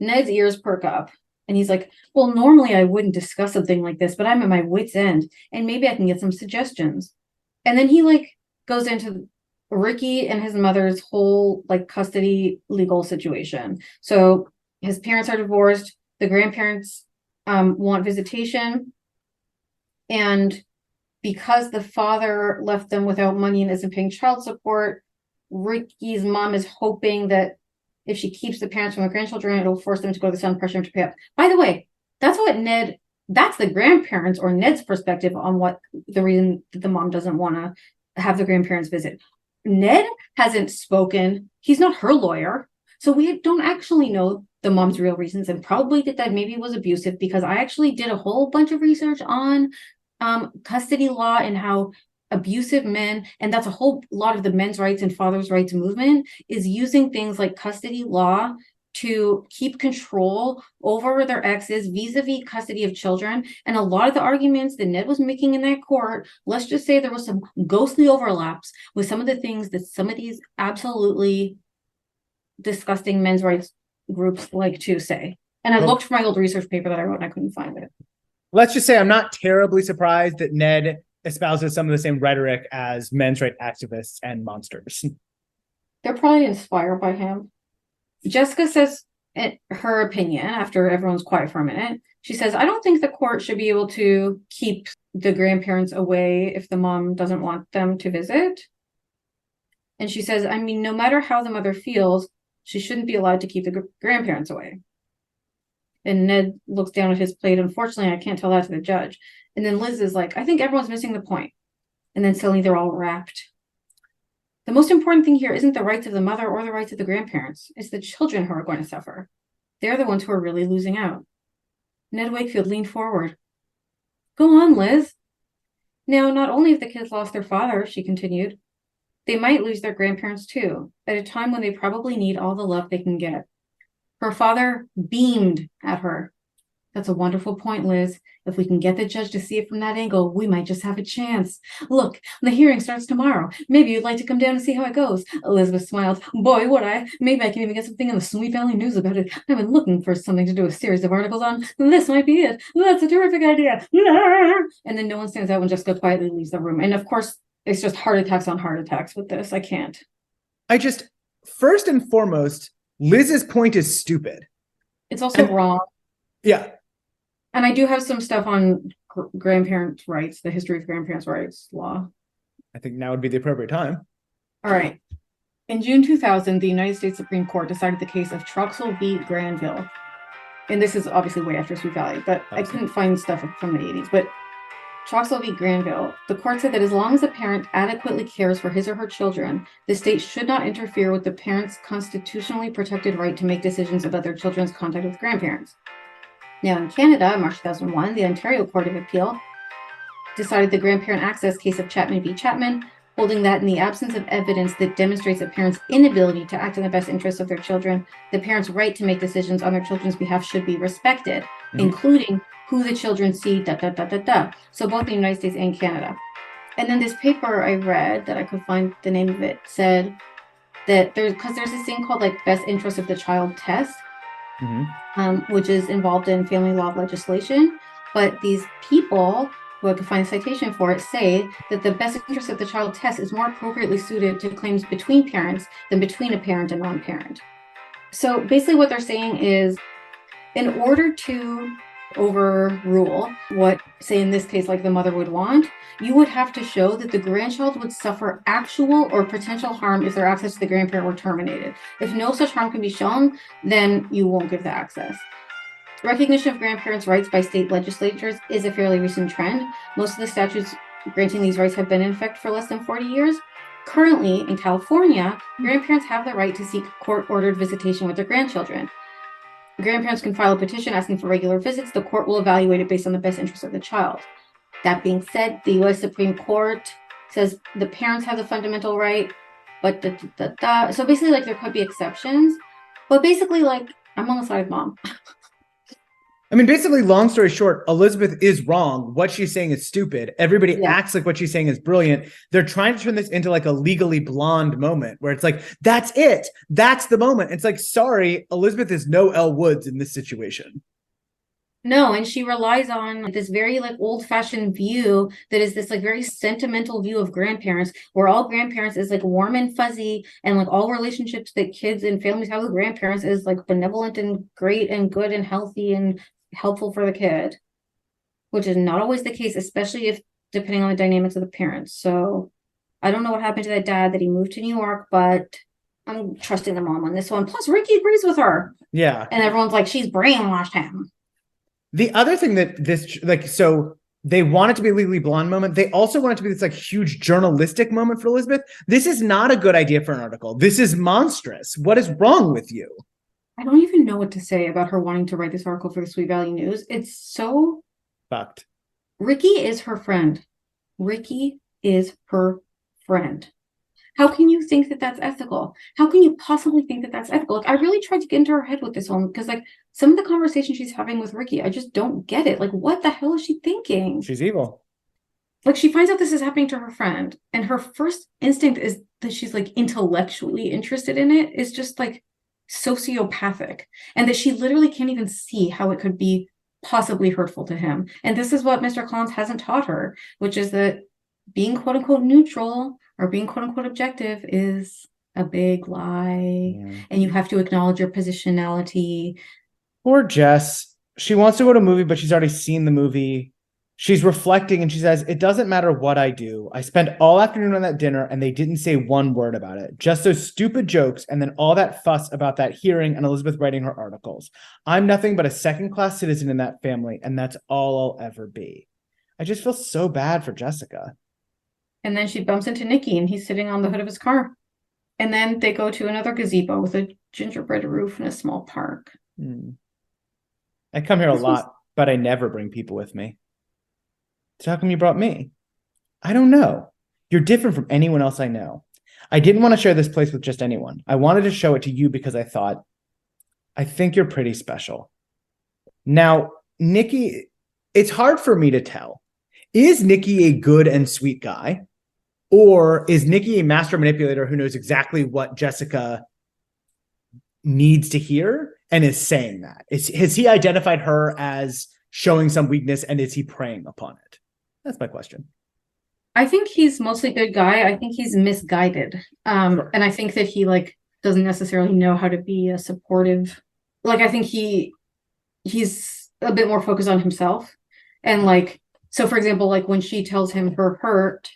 Ned's ears perk up. And he's like, well, normally I wouldn't discuss something like this, but I'm at my wit's end. And maybe I can get some suggestions. And then he like goes into Ricky and his mother's whole like custody legal situation. So his parents are divorced. The grandparents want visitation, and because the father left them without money and isn't paying child support, Ricky's mom is hoping that if she keeps the parents from the grandchildren, it'll force them to go to the sun, pressure them to pay up. By the way, that's the grandparents or Ned's perspective on what the reason that the mom doesn't want to have the grandparents visit. Ned hasn't spoken. He's not her lawyer. So we don't actually know the mom's real reasons, and probably that maybe was abusive, because I actually did a whole bunch of research on custody law and how abusive men, and that's a whole lot of the men's rights and fathers' rights movement, is using things like custody law to keep control over their exes vis-a-vis custody of children. And a lot of the arguments that Ned was making in that court, let's just say there was some ghostly overlaps with some of the things that some of these absolutely disgusting men's rights groups like to say. And I looked for my old research paper that I wrote and I couldn't find it. Let's just say I'm not terribly surprised that Ned espouses some of the same rhetoric as men's rights activists and monsters. They're probably inspired by him. Jessica says her opinion after everyone's quiet for a minute. She says, I don't think the court should be able to keep the grandparents away if the mom doesn't want them to visit. And she says, I mean, no matter how the mother feels, she shouldn't be allowed to keep the grandparents away. And Ned looks down at his plate. Unfortunately, I can't tell that to the judge. And then Liz is like, I think everyone's missing the point. And then suddenly they're all wrapped. The most important thing here isn't the rights of the mother or the rights of the grandparents. It's the children who are going to suffer. They're the ones who are really losing out. Ned Wakefield leaned forward. Go on, Liz. Now, not only have the kids lost their father, she continued, they might lose their grandparents too, at a time when they probably need all the love they can get. Her father beamed at her. That's a wonderful point, Liz. If we can get the judge to see it from that angle, we might just have a chance. Look, the hearing starts tomorrow. Maybe you'd like to come down and see how it goes. Elizabeth smiled. Boy, would I. Maybe I can even get something in the Sweet Valley News about it. I've been looking for something to do a series of articles on. This might be it. That's a terrific idea. And then no one stands out when Jessica quietly leaves the room. And of course, it's just heart attacks on heart attacks with this. I can't. First and foremost, Liz's point is stupid. It's also wrong. Yeah. And I do have some stuff on grandparents' rights, the history of grandparents' rights law. I think now would be the appropriate time. All right. In June 2000, the United States Supreme Court decided the case of Troxel v. Granville. And this is obviously way after Sweet Valley, but I couldn't find stuff from the 80s. But Troxel v. Granville, the court said that as long as a parent adequately cares for his or her children, the state should not interfere with the parent's constitutionally protected right to make decisions about their children's contact with grandparents. Now, in Canada, in March 2001, the Ontario Court of Appeal decided the grandparent access case of Chapman v. Chapman, holding that in the absence of evidence that demonstrates a parent's inability to act in the best interests of their children, the parent's right to make decisions on their children's behalf should be respected, including who the children see, So both the United States and Canada. And then this paper I read that I could find the name of it said that there's this thing called like best interest of the child test, which is involved in family law legislation. But these people, who I could find a citation for it, say that the best interest of the child test is more appropriately suited to claims between parents than between a parent and non-parent. So basically what they're saying is, in order to overrule what, say in this case, like the mother would want, you would have to show that the grandchild would suffer actual or potential harm if their access to the grandparent were terminated. If no such harm can be shown, then you won't give the access. Recognition of grandparents' rights by state legislatures is a fairly recent trend. Most of the statutes granting these rights have been in effect for less than 40 years. Currently, in California, grandparents have the right to seek court-ordered visitation with their grandchildren. Grandparents can file a petition asking for regular visits. The court will evaluate it based on the best interest of the child. That being said, the U.S. Supreme Court says the parents have the fundamental right, but so basically, like, there could be exceptions, but basically, like, I'm on the side of mom. I mean, basically, long story short, Elizabeth is wrong. What she's saying is stupid. Everybody acts like what she's saying is brilliant. They're trying to turn this into like a Legally Blonde moment where it's like, that's it. That's the moment. It's like, sorry, Elizabeth is no Elle Woods in this situation. No, and she relies on this very like old-fashioned view that is this like very sentimental view of grandparents, where all grandparents is like warm and fuzzy, and like all relationships that kids and families have with grandparents is like benevolent and great and good and healthy and helpful for the kid, which is not always the case, especially if depending on the dynamics of the parents. So I don't know what happened to that dad that he moved to New York, but I'm trusting the mom on this one. Plus Ricky agrees with her. Yeah. And everyone's like, she's brainwashed him. The other thing that this, like, so they want it to be a Legally Blonde moment. They also want it to be this like huge journalistic moment for Elizabeth. This is not a good idea for an article. This is monstrous. What is wrong with you? I don't even know what to say about her wanting to write this article for the Sweet Valley News. It's so fucked. Ricky is her friend. Ricky is her friend. How can you think that that's ethical? How can you possibly think that that's ethical? Like, I really tried to get into her head with this one because, like, some of the conversation she's having with Ricky, I just don't get it. Like, what the hell is she thinking? She's evil. Like, she finds out this is happening to her friend, and her first instinct is that she's like intellectually interested in it. Is just like sociopathic, and that she literally can't even see how it could be possibly hurtful to him. And this is what Mr. Collins hasn't taught her, which is that being quote unquote neutral or being quote unquote objective is a big lie. Yeah. And you have to acknowledge your positionality. Poor Jess. She wants to go to a movie, but she's already seen the movie. She's reflecting and she says, it doesn't matter what I do. I spent all afternoon on that dinner and they didn't say one word about it. Just those stupid jokes and then all that fuss about that hearing and Elizabeth writing her articles. I'm nothing but a second-class citizen in that family, and that's all I'll ever be. I just feel so bad for Jessica. And then she bumps into Nikki and he's sitting on the hood of his car. And then they go to another gazebo with a gingerbread roof and a small park. I come here a lot, but I never bring people with me. So how come you brought me? I don't know. You're different from anyone else I know. I didn't want to share this place with just anyone. I wanted to show it to you because I thought, I think you're pretty special. Now, Nikki, it's hard for me to tell. Is Nikki a good and sweet guy? Or is Nikki a master manipulator who knows exactly what Jessica needs to hear and is saying that? Has he identified her as showing some weakness and is he preying upon it? That's my question. I think he's mostly a good guy. I think he's misguided. Sure. And I think that he like doesn't necessarily know how to be a supportive. Like, I think he's a bit more focused on himself. And like, so for example, like when she tells him her hurt,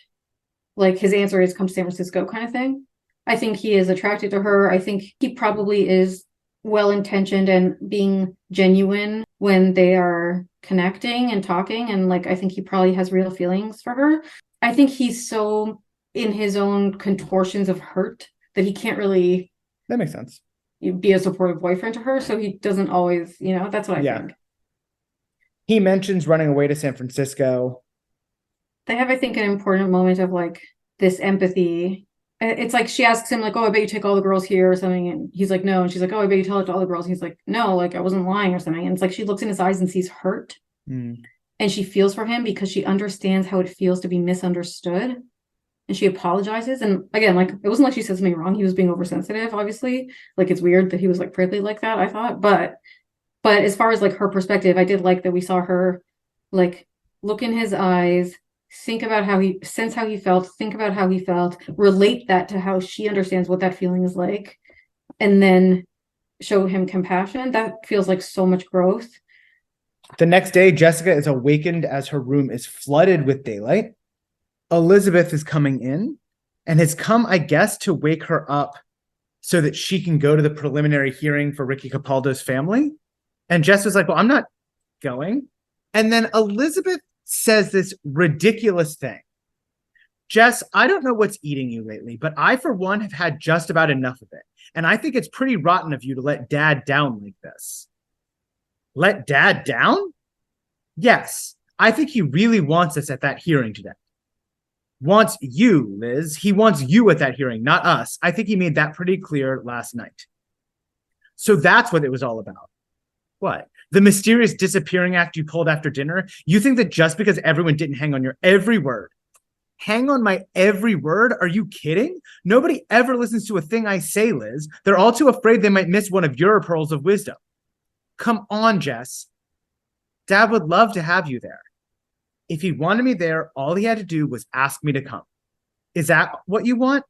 like his answer is come to San Francisco kind of thing. I think he is attracted to her. I think he probably is well-intentioned and being genuine when they are connecting and talking. And like, I think he probably has real feelings for her. I think he's so in his own contortions of hurt that he can't really... That makes sense. Be a supportive boyfriend to her. So he doesn't always, that's what I think. He mentions running away to San Francisco. They have, I think, an important moment of like this empathy. It's like she asks him like, oh, I bet you take all the girls here or something. And he's like, no. And she's like, oh, I bet you tell it to all the girls. And he's like, no, like I wasn't lying or something. And it's like she looks in his eyes and sees hurt. And she feels for him because she understands how it feels to be misunderstood. And she apologizes. And again, like it wasn't like she said something wrong. He was being oversensitive, obviously. Like it's weird that he was like prickly like that, I thought. But as far as like her perspective, I did like that we saw her Like, look in his eyes, think about sense how he felt, think about how he felt, relate that to how she understands what that feeling is like, and then show him compassion. That feels like so much growth. The next day, Jessica is awakened as her room is flooded with daylight. Elizabeth is coming in and has come, I guess, to wake her up so that she can go to the preliminary hearing for Ricky Capaldo's family. And Jess was like, well, I'm not going. And then Elizabeth says this ridiculous thing. Jess, I don't know what's eating you lately, but I, for one, have had just about enough of it. And I think it's pretty rotten of you to let Dad down like this. Let Dad down? Yes, I think he really wants us at that hearing today. Wants you, Liz. He wants you at that hearing, not us. I think he made that pretty clear last night. So that's what it was all about. What? The mysterious disappearing act you pulled after dinner? You think that just because everyone didn't hang on your every word, hang on my every word? Are you kidding? Nobody ever listens to a thing I say, Liz. They're all too afraid they might miss one of your pearls of wisdom. Come on, Jess. Dad would love to have you there. If he wanted me there, all he had to do was ask me to come. Is that what you want?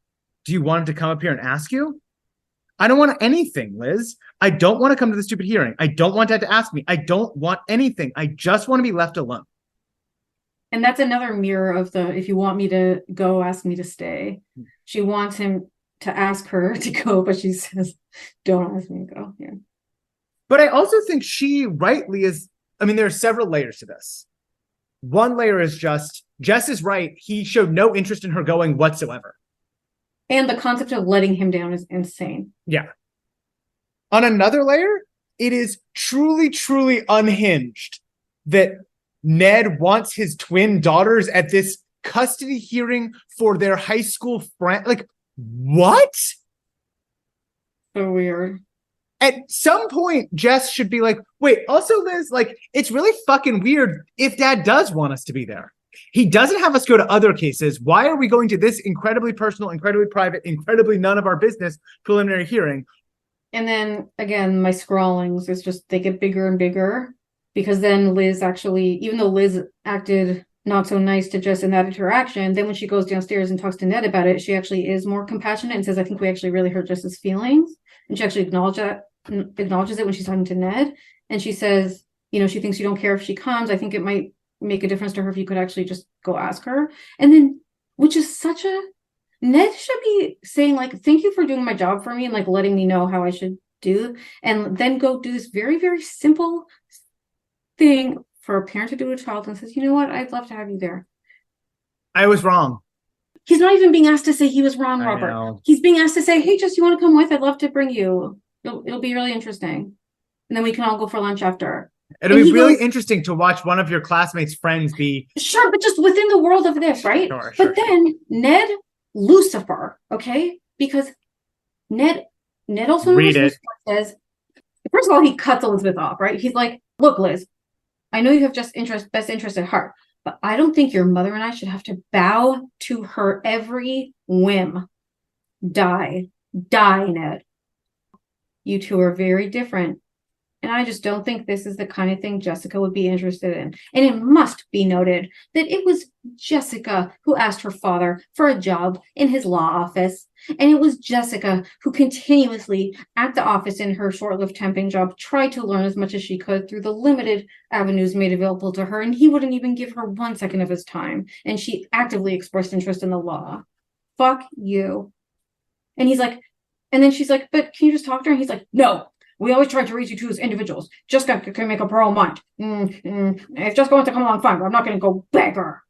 Do you want him to come up here and ask you? I don't want anything, Liz. I don't want to come to the stupid hearing. I don't want Dad to ask me. I don't want anything. I just want to be left alone. And that's another mirror of the, if you want me to go, ask me to stay. She wants him to ask her to go, but she says, don't ask me to go. Yeah. But I also think she rightly is, I mean, there are several layers to this. One layer is just, Jess is right. He showed no interest in her going whatsoever. And the concept of letting him down is insane. Yeah. On another layer, it is truly, truly unhinged that Ned wants his twin daughters at this custody hearing for their high school friend. Like, what? So weird. At some point, Jess should be like, wait, also, Liz, like, it's really fucking weird if Dad does want us to be there. He doesn't have us go to other cases. Why are we going to this incredibly personal, incredibly private, incredibly none of our business preliminary hearing? And then, again, my scrawlings is just, they get bigger and bigger. Because then Liz actually, even though Liz acted not so nice to Jess in that interaction, then when she goes downstairs and talks to Ned about it, she actually is more compassionate and says, I think we actually really hurt Jess's feelings. And she actually acknowledges it when she's talking to Ned. And she says, you know, she thinks you don't care if she comes. I think it might make a difference to her if you could actually just go ask her. And then, which is such a, Ned should be saying, like, thank you for doing my job for me and like letting me know how I should do, and then go do this very, very simple thing for a parent to do to a child, and says, you know what, I'd love to have you there. I was wrong. He's not even being asked to say he was wrong, Robert. Know. He's being asked to say, hey, Jess, you want to come with? I'd love to bring you. It'll be really interesting. And then we can all go for lunch after. It'll be really interesting to watch one of your classmates' friends be... Sure, but just within the world of this, right? Sure. Then Ned Lucifer, okay? Because Ned also knows Lucifer says, first of all, he cuts Elizabeth off, right? He's like, look, Liz, I know you have just best interest at heart, but I don't think your mother and I should have to bow to her every whim. Die, Ned. You two are very different. And I just don't think this is the kind of thing Jessica would be interested in. And it must be noted that it was Jessica who asked her father for a job in his law office. And it was Jessica who continuously, at the office in her short-lived temping job, tried to learn as much as she could through the limited avenues made available to her. And he wouldn't even give her 1 second of his time. And she actively expressed interest in the law. Fuck you. And he's like, and then she's like, but can you just talk to her? And he's like, no. We always try to raise you two as individuals. Jessica can make up her own mind. If Jessica wants to come along, fine, but I'm not going to go beg her.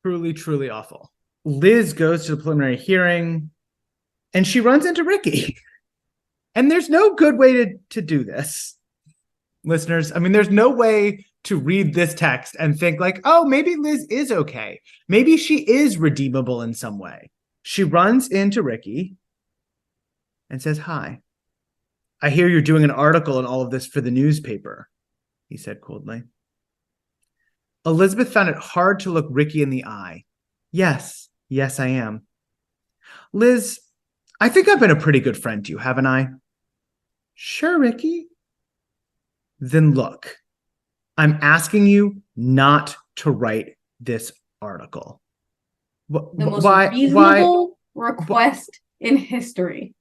Truly, truly awful. Liz goes to the preliminary hearing, and she runs into Ricky. And there's no good way to do this, listeners. I mean, there's no way to read this text and think like, oh, maybe Liz is okay. Maybe she is redeemable in some way. She runs into Ricky and says, hi. I hear you're doing an article and all of this for the newspaper, he said coldly. Elizabeth found it hard to look Ricky in the eye. Yes, I am. Liz, I think I've been a pretty good friend to you, haven't I? Sure, Ricky. Then look, I'm asking you not to write this article. The most Why? reasonable request in history.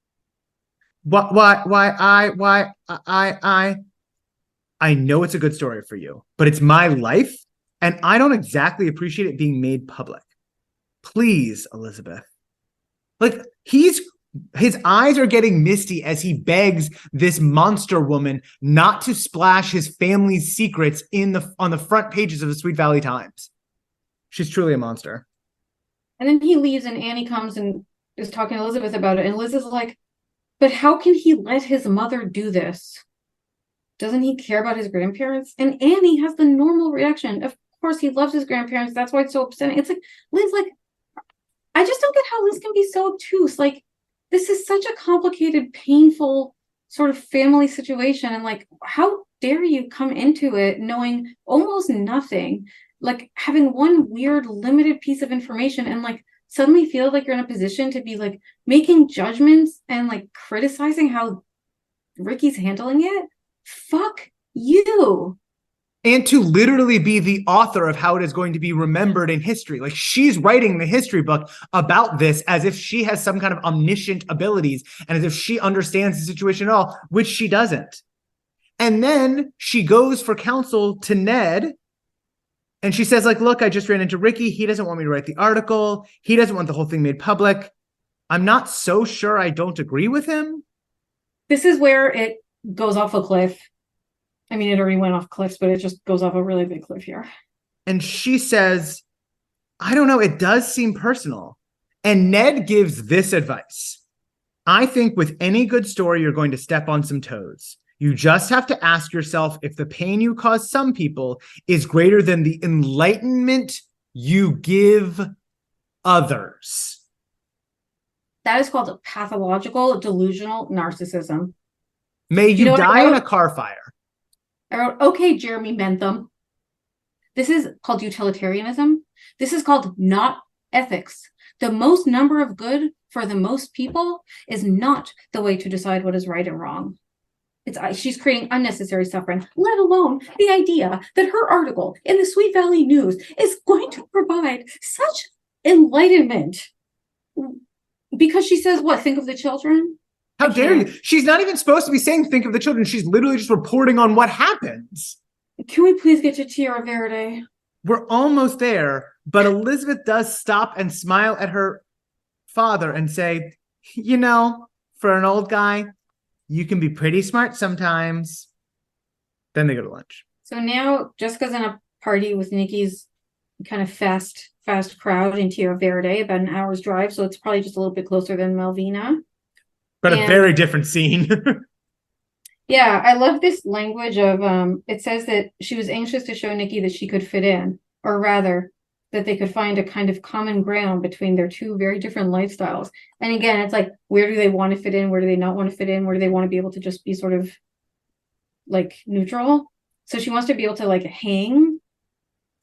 I know it's a good story for you, but it's my life, and I don't exactly appreciate it being made public. Please, Elizabeth. Like, his eyes are getting misty as he begs this monster woman not to splash his family's secrets on the front pages of the Sweet Valley Times. She's truly a monster. And then he leaves, and Annie comes and is talking to Elizabeth about it, and Liz is like, but how can he let his mother do this? Doesn't he care about his grandparents? And Annie has the normal reaction. Of course, he loves his grandparents. That's why it's so upsetting. It's like, Liz, like, I just don't get how Liz can be so obtuse. Like, this is such a complicated, painful sort of family situation. And like, how dare you come into it knowing almost nothing, like having one weird, limited piece of information and like suddenly feel like you're in a position to be like making judgments and like criticizing how Ricky's handling it? Fuck you. And to literally be the author of how it is going to be remembered in history. Like, she's writing the history book about this as if she has some kind of omniscient abilities and as if she understands the situation at all, which she doesn't. And then she goes for counsel to Ned, and she says, like, look, I just ran into Ricky. He doesn't want me to write the article. He doesn't want the whole thing made public. I'm not so sure I don't agree with him. This is where it goes off a cliff. I mean, it already went off cliffs, but it just goes off a really big cliff here. And she says, I don't know, it does seem personal. And Ned gives this advice. I think with any good story, you're going to step on some toes. You just have to ask yourself if the pain you cause some people is greater than the enlightenment you give others. That is called pathological delusional narcissism. May you die in a car fire. I wrote, okay, Jeremy Bentham. This is called utilitarianism. This is called not ethics. The most number of good for the most people is not the way to decide what is right and wrong. She's creating unnecessary suffering, let alone the idea that her article in the Sweet Valley News is going to provide such enlightenment. Because she says, what, think of the children? How dare you? She's not even supposed to be saying think of the children. She's literally just reporting on what happens. Can we please get to Tierra Verde? We're almost there, but Elizabeth does stop and smile at her father and say, you know, for an old guy, you can be pretty smart sometimes. Then they go to lunch. So now Jessica's in a party with Nikki's kind of fast crowd in Tierra Verde, about an hour's drive. So it's probably just a little bit closer than Malvina. But a very different scene. Yeah, I love this language of, it says that she was anxious to show Nikki that she could fit in, or rather, that they could find a kind of common ground between their two very different lifestyles. And again, it's like, where do they want to fit in? Where do they not want to fit in? Where do they want to be able to just be sort of like neutral? So she wants to be able to like hang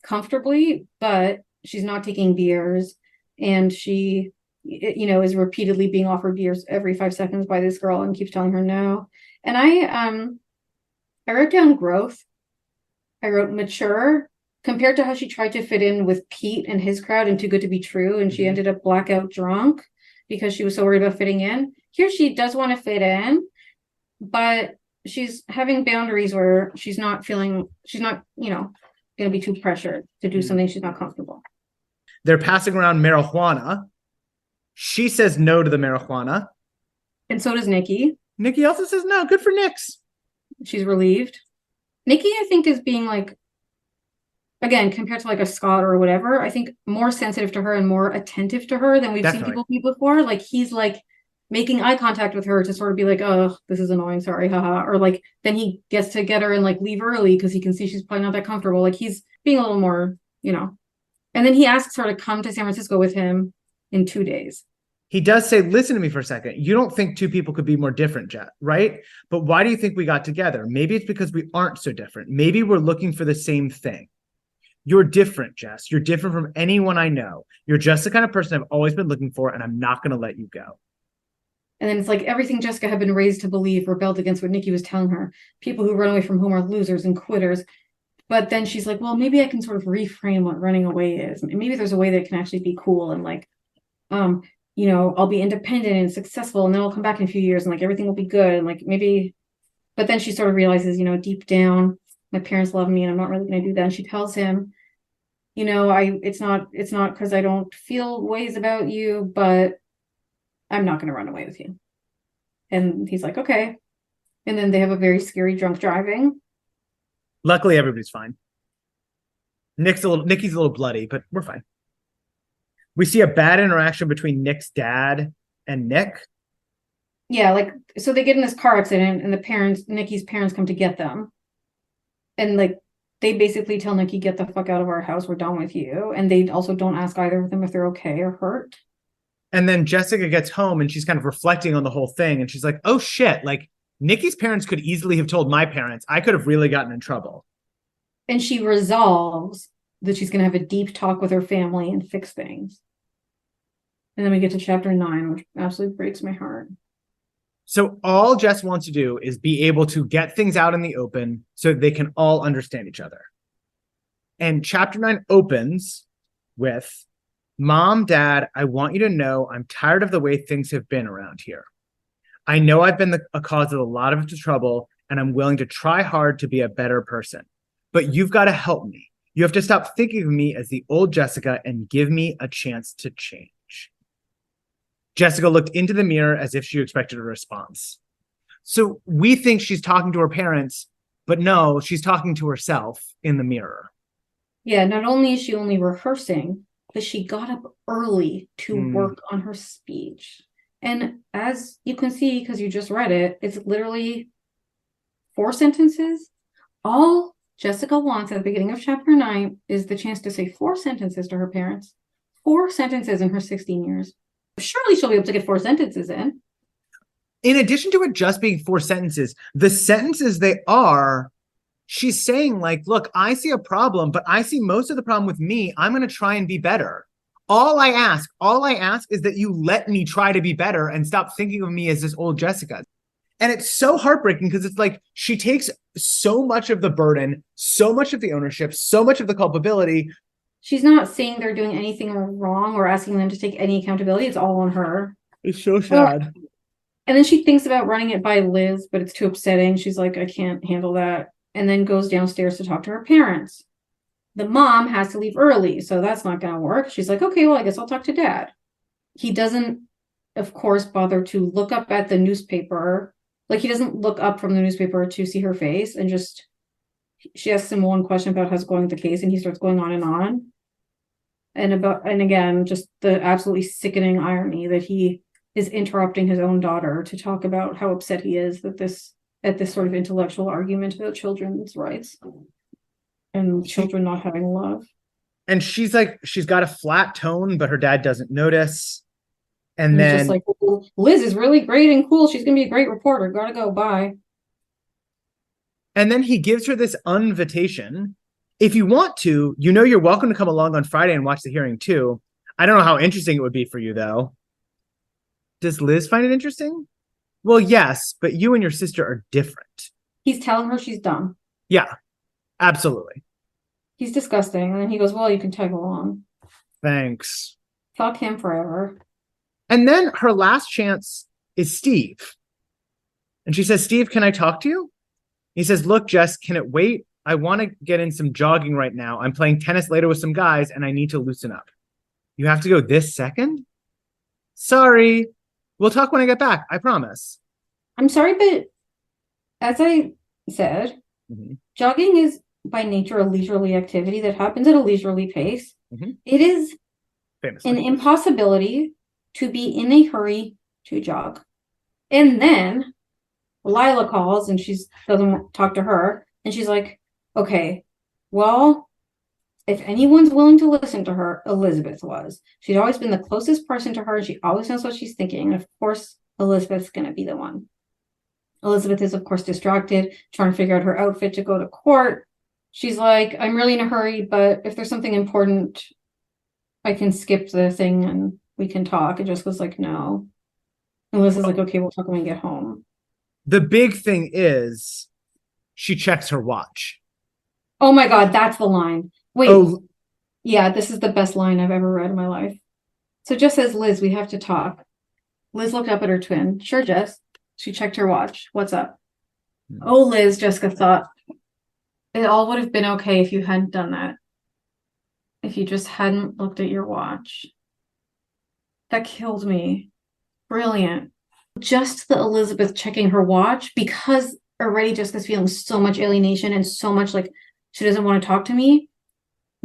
comfortably, but she's not taking beers, and she, you know, is repeatedly being offered beers every 5 seconds by this girl and keeps telling her no. And I wrote down growth. I wrote mature compared to how she tried to fit in with Pete and his crowd and Too Good to Be True, and she ended up blackout drunk because she was so worried about fitting in. Here she does want to fit in, but she's having boundaries where she's not, you know, going to be too pressured to do something she's not comfortable. They're passing around marijuana. She says no to the marijuana. And so does Nikki. Nikki also says no. Good for Nix. She's relieved. Nikki, I think, is being like, again, compared to like a Scott or whatever, I think more sensitive to her and more attentive to her than we've seen people be before. Like, he's like making eye contact with her to sort of be like, oh, this is annoying, sorry, haha. Or like, then he gets to get her and like leave early because he can see she's probably not that comfortable. Like, he's being a little more, you know. And then he asks her to come to San Francisco with him in 2 days. He does say, listen to me for a second. You don't think two people could be more different, Jet, right? But why do you think we got together? Maybe it's because we aren't so different. Maybe we're looking for the same thing. You're different, Jess. You're different from anyone I know. You're just the kind of person I've always been looking for, and I'm not going to let you go. And then it's like everything Jessica had been raised to believe rebelled against what Nikki was telling her. People who run away from home are losers and quitters. But then she's like, well, maybe I can sort of reframe what running away is. And maybe there's a way that it can actually be cool and like, I'll be independent and successful, and then I'll come back in a few years and like everything will be good. And like maybe, but then she sort of realizes, deep down, my parents love me and I'm not really going to do that. And she tells him, it's not because I don't feel ways about you, but I'm not going to run away with you. And he's like, okay. And then they have a very scary drunk driving. Luckily, everybody's fine. Nikki's a little bloody, but we're fine. We see a bad interaction between Nick's dad and Nick. Yeah, like, so they get in this car accident and Nikki's parents come to get them. And like, they basically tell Nikki, get the fuck out of our house. We're done with you. And they also don't ask either of them if they're okay or hurt. And then Jessica gets home and she's kind of reflecting on the whole thing. And she's like, oh shit, like Nikki's parents could easily have told my parents. I could have really gotten in trouble. And she resolves that she's going to have a deep talk with her family and fix things. And then we get to chapter 9, which absolutely breaks my heart. So all Jess wants to do is be able to get things out in the open so they can all understand each other. And chapter 9 opens with, Mom, Dad, I want you to know I'm tired of the way things have been around here. I know I've been a cause of a lot of the trouble, and I'm willing to try hard to be a better person. But you've got to help me. You have to stop thinking of me as the old Jessica and give me a chance to change. Jessica looked into the mirror as if she expected a response. So we think she's talking to her parents, but no, she's talking to herself in the mirror. Yeah, not only is she only rehearsing, but she got up early to work on her speech. And as you can see, because you just read it, it's literally 4 sentences. All Jessica wants at the beginning of chapter 9 is the chance to say 4 sentences to her parents. 4 sentences in her 16 years. Surely she'll be able to get 4 sentences in. In addition to it just being 4 sentences, the sentences she's saying like, look, I see a problem, but I see most of the problem with me. I'm going to try and be better. All I ask is that you let me try to be better and stop thinking of me as this old Jessica. And it's so heartbreaking because it's like she takes so much of the burden, so much of the ownership, so much of the culpability. She's not saying they're doing anything wrong or asking them to take any accountability. It's all on her. It's so sad. And then she thinks about running it by Liz, but it's too upsetting. She's like, I can't handle that. And then goes downstairs to talk to her parents. The mom has to leave early, so that's not going to work. She's like, okay, well, I guess I'll talk to Dad. He doesn't, of course, bother to look up at the newspaper. Like, he doesn't look up from the newspaper to see her face, and just, she asks him one question about how's going with the case, and he starts going on and on. And again, just the absolutely sickening irony that he is interrupting his own daughter to talk about how upset he is that at this sort of intellectual argument about children's rights and children not having love. And she's got a flat tone, but her dad doesn't notice. And then just like, well, Liz is really great and cool. She's gonna be a great reporter. Gotta go. Bye. And then he gives her this invitation. If you want to, you're welcome to come along on Friday and watch the hearing too. I don't know how interesting it would be for you though. Does Liz find it interesting? Well, yes, but you and your sister are different. He's telling her she's dumb. Yeah, absolutely. He's disgusting. And then he goes, well, you can tag along. Thanks. Fuck him forever. And then her last chance is Steve. And she says, Steve, can I talk to you? He says, look, Jess, can it wait? I want to get in some jogging right now. I'm playing tennis later with some guys and I need to loosen up. You have to go this second? Sorry. We'll talk when I get back. I promise. I'm sorry, but as I said, jogging is by nature a leisurely activity that happens at a leisurely pace. It is famously an impossibility to be in a hurry to jog. And then Lila calls and she doesn't talk to her. And she's like, okay, well, if anyone's willing to listen to her, Elizabeth was. She'd always been the closest person to her. She always knows what she's thinking. And of course, Elizabeth's going to be the one. Elizabeth is, of course, distracted, trying to figure out her outfit to go to court. She's like, I'm really in a hurry, but if there's something important, I can skip the thing and we can talk. And Jessica's like, no. And Liz is like, okay, we'll talk when we get home. The big thing is she checks her watch. Oh my God, that's the line. Wait, Oh, yeah, this is the best line I've ever read in my life. So Jess says, Liz, we have to talk. Liz looked up at her twin. Sure, Jess. She checked her watch. What's up? Oh, Liz, Jessica thought. It all would have been okay if you hadn't done that. If you just hadn't looked at your watch. That killed me. Brilliant. Just the Elizabeth checking her watch, because already Jessica's feeling so much alienation and so much like she doesn't want to talk to me.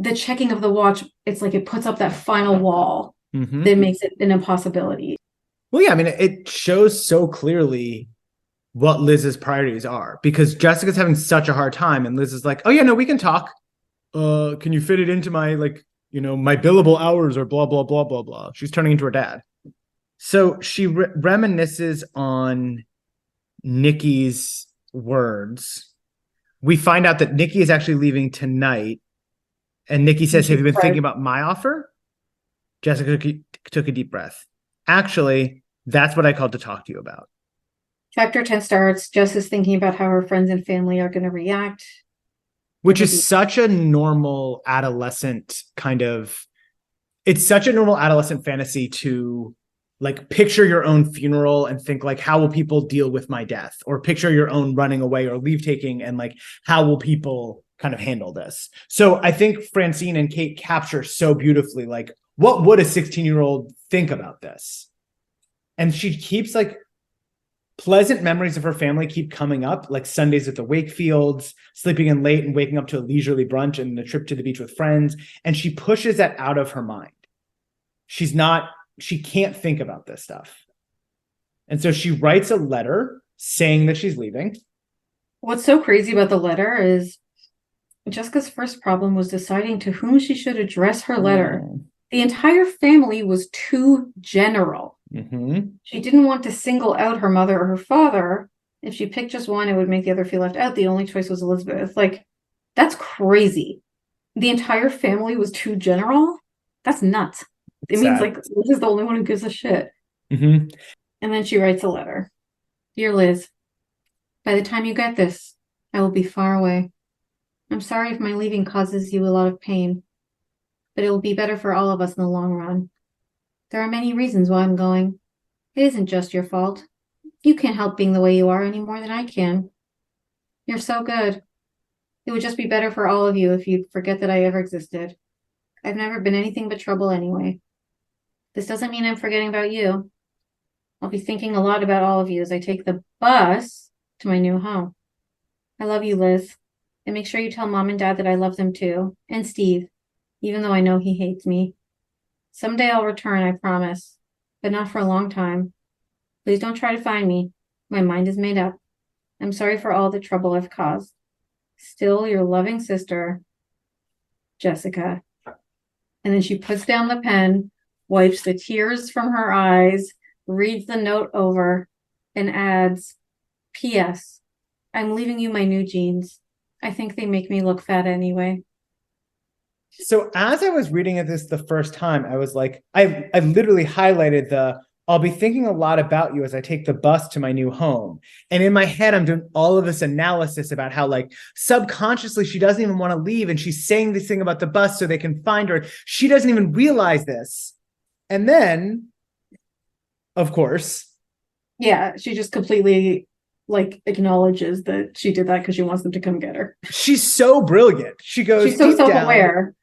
The checking of the watch, it's like it puts up that final wall that makes it an impossibility. Well, yeah, I mean, it shows so clearly what Liz's priorities are, because Jessica's having such a hard time and Liz is like, oh yeah, no, we can talk. Can you fit it into my, like, you know, my billable hours or blah, blah, blah, blah, blah. She's turning into her dad. So she reminisces on Nikki's words. We find out that Nikki is actually leaving tonight. And Nikki says, have you been thinking about my offer? Jessica took a deep breath. Actually, that's what I called to talk to you about. Chapter 10 starts. Jess is thinking about how her friends and family are going to react. Which is such a normal adolescent kind of, it's such a normal adolescent fantasy to like picture your own funeral and think like, how will people deal with my death? Or picture your own running away or leave taking and like, how will people kind of handle this? So I think Francine and Kate capture so beautifully, like, what would a 16-year-old think about this? And she keeps like, pleasant memories of her family keep coming up, like Sundays at the Wakefields, sleeping in late and waking up to a leisurely brunch and a trip to the beach with friends. And she pushes that out of her mind. She can't think about this stuff. And so she writes a letter saying that she's leaving. What's so crazy about the letter is Jessica's first problem was deciding to whom she should address her letter. The entire family was too general. She didn't want to single out her mother or her father. If she picked just one, it would make the other feel left out. The only choice was Elizabeth. Like, that's crazy. The entire family was too general. That's nuts. It means like Liz is the only one who gives a shit. And then she writes a letter. Dear Liz, by the time you get this, I will be far away. I'm sorry if my leaving causes you a lot of pain, but it will be better for all of us in the long run. There are many reasons why I'm going. It isn't just your fault. You can't help being the way you are any more than I can. You're so good. It would just be better for all of you if you'd forget that I ever existed. I've never been anything but trouble anyway. This doesn't mean I'm forgetting about you. I'll be thinking a lot about all of you as I take the bus to my new home. I love you, Liz. And make sure you tell Mom and Dad that I love them too. And Steve, even though I know he hates me. Someday I'll return, I promise, but not for a long time. Please don't try to find me. My mind is made up. I'm sorry for all the trouble I've caused. Still your loving sister, Jessica. And then she puts down the pen, wipes the tears from her eyes, reads the note over, and adds, P.S. I'm leaving you my new jeans. I think they make me look fat anyway. So as I was reading this the first time, I was like, I literally highlighted I'll be thinking a lot about you as I take the bus to my new home. And in my head, I'm doing all of this analysis about how like subconsciously she doesn't even want to leave. And she's saying this thing about the bus so they can find her. She doesn't even realize this. And then, of course. Yeah, she just completely like acknowledges that she did that because she wants them to come get her. She's so brilliant. She goes, she's so self-aware.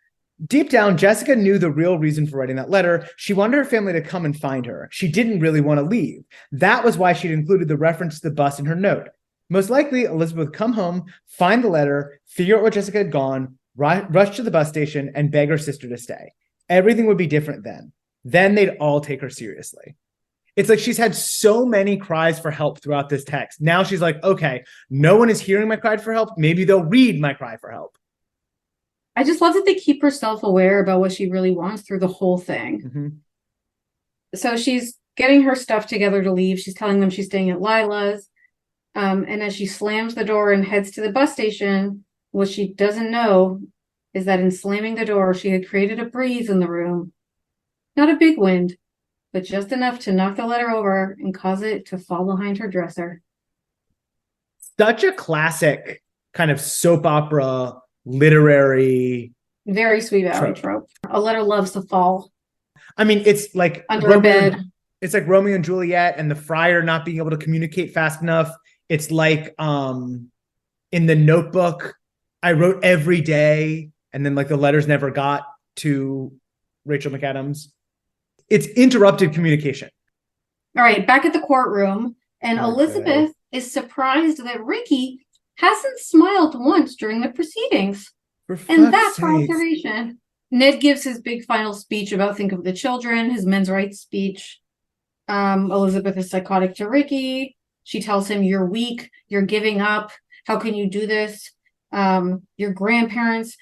Deep down, Jessica knew the real reason for writing that letter. She wanted her family to come and find her. She didn't really want to leave. That was why she'd included the reference to the bus in her note. Most likely, Elizabeth would come home, find the letter, figure out where Jessica had gone, rush to the bus station, and beg her sister to stay. Everything would be different then. Then they'd all take her seriously. It's like she's had so many cries for help throughout this text. Now she's like, okay, no one is hearing my cry for help. Maybe they'll read my cry for help. I just love that they keep her self-aware about what she really wants through the whole thing. So she's getting her stuff together to leave. She's telling them she's staying at Lila's. And as she slams the door and heads to the bus station, what she doesn't know is that in slamming the door, she had created a breeze in the room. Not a big wind, but just enough to knock the letter over and cause it to fall behind her dresser. Such a classic kind of soap opera literary Very Sweet Valley trope. A letter loves to fall. I mean, it's like under a bed. It's like Romeo and Juliet and the friar not being able to communicate fast enough. It's like in The Notebook, I wrote every day, and then like the letters never got to Rachel McAdams. It's interrupted communication. All right, back at the courtroom, and Elizabeth is surprised that Ricky hasn't smiled once during the proceedings. And that's her observation. Ned gives his big final speech about think of the children, his men's rights speech. Elizabeth is psychotic to Ricky. She tells him, you're weak, you're giving up. How can you do this? Your grandparents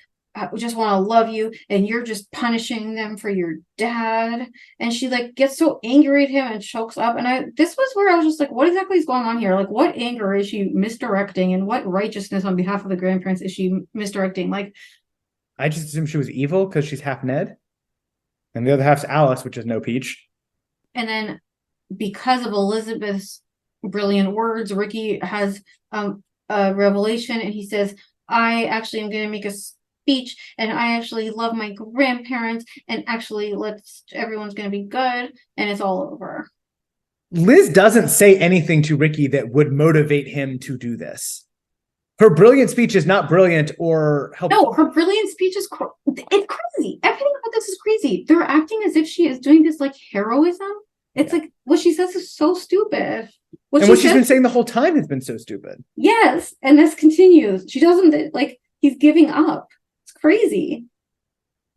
just want to love you, and you're just punishing them for your dad. And she like gets so angry at him and chokes up. And this was where I was just like, what exactly is going on here? Like, what anger is she misdirecting, and what righteousness on behalf of the grandparents is she misdirecting? Like, I just assumed she was evil because she's half Ned, and the other half's Alice, which is no peach. And then because of Elizabeth's brilliant words, Ricky has a revelation, and he says, I actually am going to make a speech, and I actually love my grandparents, and actually everyone's going to be good, and it's all over. Liz doesn't say anything to Ricky that would motivate him to do this. Her brilliant speech is not brilliant or helpful. No, her brilliant speech is it's crazy. Everything about this is crazy. They're acting as if she is doing this like heroism. It's like what she says is so stupid. What she's been saying the whole time has been so stupid. Yes, and this continues. She doesn't like he's giving up. It's crazy.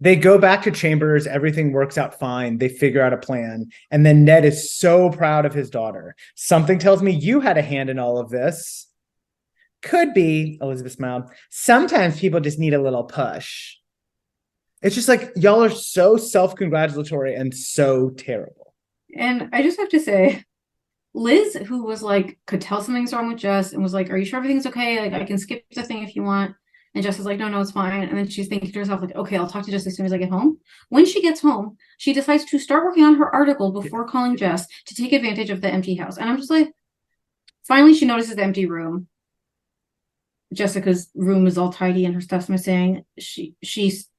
They go back to Chambers. Everything works out fine. They figure out a plan. And then Ned is so proud of his daughter. Something tells me you had a hand in all of this. Could be, Elizabeth smiled. Sometimes people just need a little push. It's just like, y'all are so self-congratulatory and so terrible. And I just have to say, Liz, who was like, could tell something's wrong with Jess and was like, are you sure everything's okay? Like, I can skip the thing if you want. And Jess is like, no, it's fine. And then she's thinking to herself, like, okay, I'll talk to Jess as soon as I get home. When she gets home, she decides to start working on her article before calling Jess to take advantage of the empty house. And I'm just like, finally, she notices the empty room. Jessica's room is all tidy and her stuff's missing. She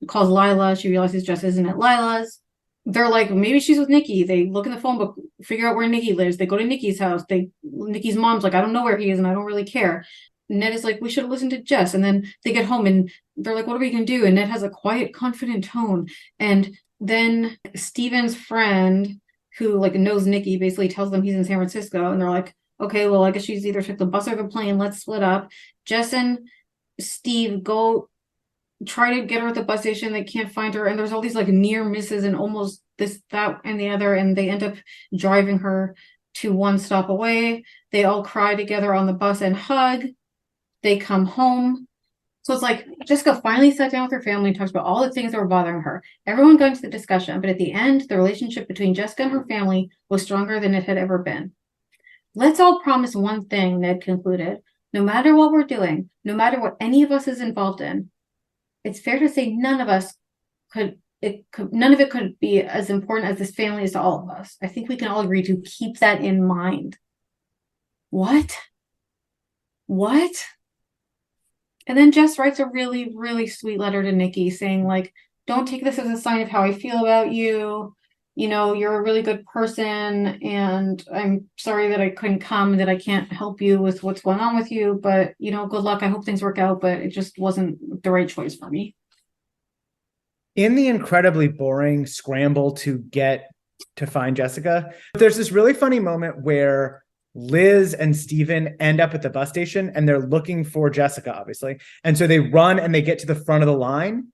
calls Lila. She realizes Jess isn't at Lila's. They're like, maybe she's with Nikki. They look in the phone book, figure out where Nikki lives. They go to Nikki's house. Nikki's mom's like, I don't know where he is and I don't really care. Ned is like, we should have listened to Jess. And then they get home and they're like, what are we going to do? And Ned has a quiet, confident tone. And then Steven's friend, who like knows Nikki, basically tells them he's in San Francisco. And they're like, okay, well, I guess she's either took the bus or the plane. Let's split up. Jess and Steve go try to get her at the bus station. They can't find her. And there's all these like near misses and almost this, that, and the other. And they end up driving her to one stop away. They all cry together on the bus and hug. They come home. So it's like Jessica finally sat down with her family and talks about all the things that were bothering her. Everyone got into the discussion. But at the end, the relationship between Jessica and her family was stronger than it had ever been. Let's all promise one thing, Ned concluded. No matter what we're doing, no matter what any of us is involved in, it's fair to say none of it could be as important as this family is to all of us. I think we can all agree to keep that in mind. What? And then Jess writes a really, really sweet letter to Nikki saying, like, don't take this as a sign of how I feel about you. You know, you're a really good person, and I'm sorry that I couldn't come, that I can't help you with what's going on with you, but, you know, good luck. I hope things work out, but it just wasn't the right choice for me. In the incredibly boring scramble to get to find Jessica, there's this really funny moment where Liz and Steven end up at the bus station, and they're looking for Jessica, obviously. And so they run and they get to the front of the line.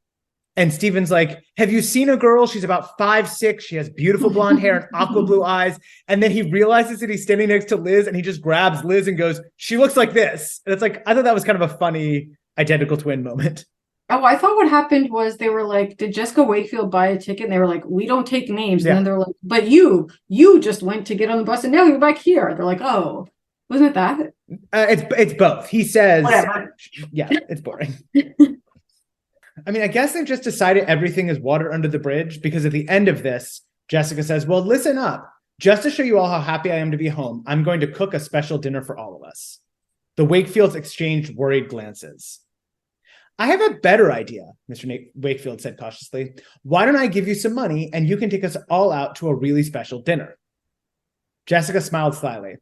And Steven's like, have you seen a girl? She's about 5'6". She has beautiful blonde hair and aqua blue eyes. And then he realizes that he's standing next to Liz, and he just grabs Liz and goes, she looks like this. And it's like, I thought that was kind of a funny identical twin moment. Oh, I thought what happened was they were like, did Jessica Wakefield buy a ticket? And they were like, we don't take names. And then they're like, but you just went to get on the bus and now you're back here. They're like, oh, wasn't it that? It's both. He says, whatever. Yeah, it's boring. I mean, I guess they've just decided everything is water under the bridge, because at the end of this, Jessica says, well, listen up. Just to show you all how happy I am to be home, I'm going to cook a special dinner for all of us. The Wakefields exchanged worried glances. I have a better idea, Mr. Wakefield said cautiously. Why don't I give you some money and you can take us all out to a really special dinner? Jessica smiled slyly.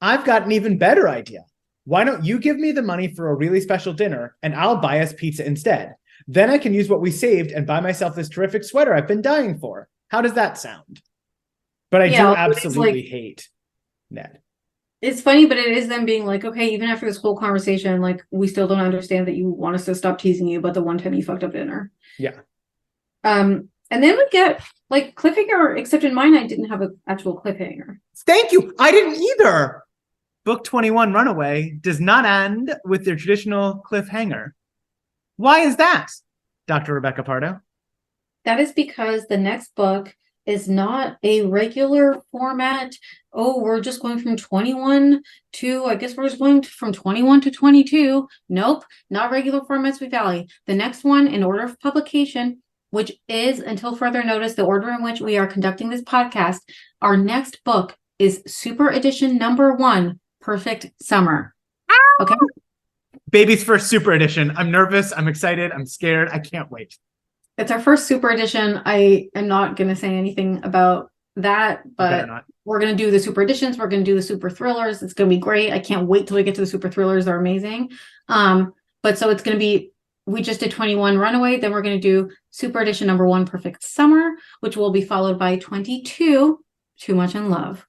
I've got an even better idea. Why don't you give me the money for a really special dinner and I'll buy us pizza instead? Then I can use what we saved and buy myself this terrific sweater I've been dying for. How does that sound? But I do absolutely hate Ned. It's funny, but it is them being like, okay, even after this whole conversation, like, we still don't understand that you want us to stop teasing you about the one time you fucked up dinner. Yeah. And then we get like cliffhanger, except in mine, I didn't have an actual cliffhanger. Thank you. I didn't either. Book 21, Runaway, does not end with their traditional cliffhanger. Why is that, Dr. Rebecca Pardo? That is because the next book is not a regular format. Oh, we're just going from 21 to, I guess we're just going from 21 to 22. Nope, not regular format, Sweet Valley. The next one in order of publication, which is, until further notice, the order in which we are conducting this podcast, our next book is Super Edition number 1, Perfect Summer. Okay? Baby's first Super Edition. I'm nervous. I'm excited. I'm scared. I can't wait. It's our first Super Edition. I am not going to say anything about that, but we're going to do the Super Editions. We're going to do the Super Thrillers. It's going to be great. I can't wait till we get to the Super Thrillers. They're amazing. But so it's going to be, we just did 21 Runaway. Then we're going to do Super Edition number 1, Perfect Summer, which will be followed by 22, Too Much in Love,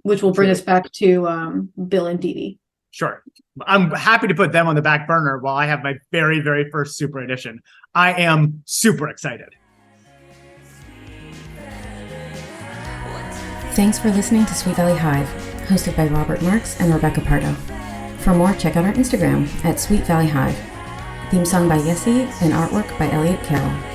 which will bring us back to Bill and Dee Dee. Sure. I'm happy to put them on the back burner while I have my very, very first Super Edition. I am super excited. Thanks for listening to Sweet Valley Hive, hosted by Robert Marks and Rebecca Pardo. For more, check out our Instagram at Sweet Valley Hive. Theme song by Yessie and artwork by Elliot Carroll.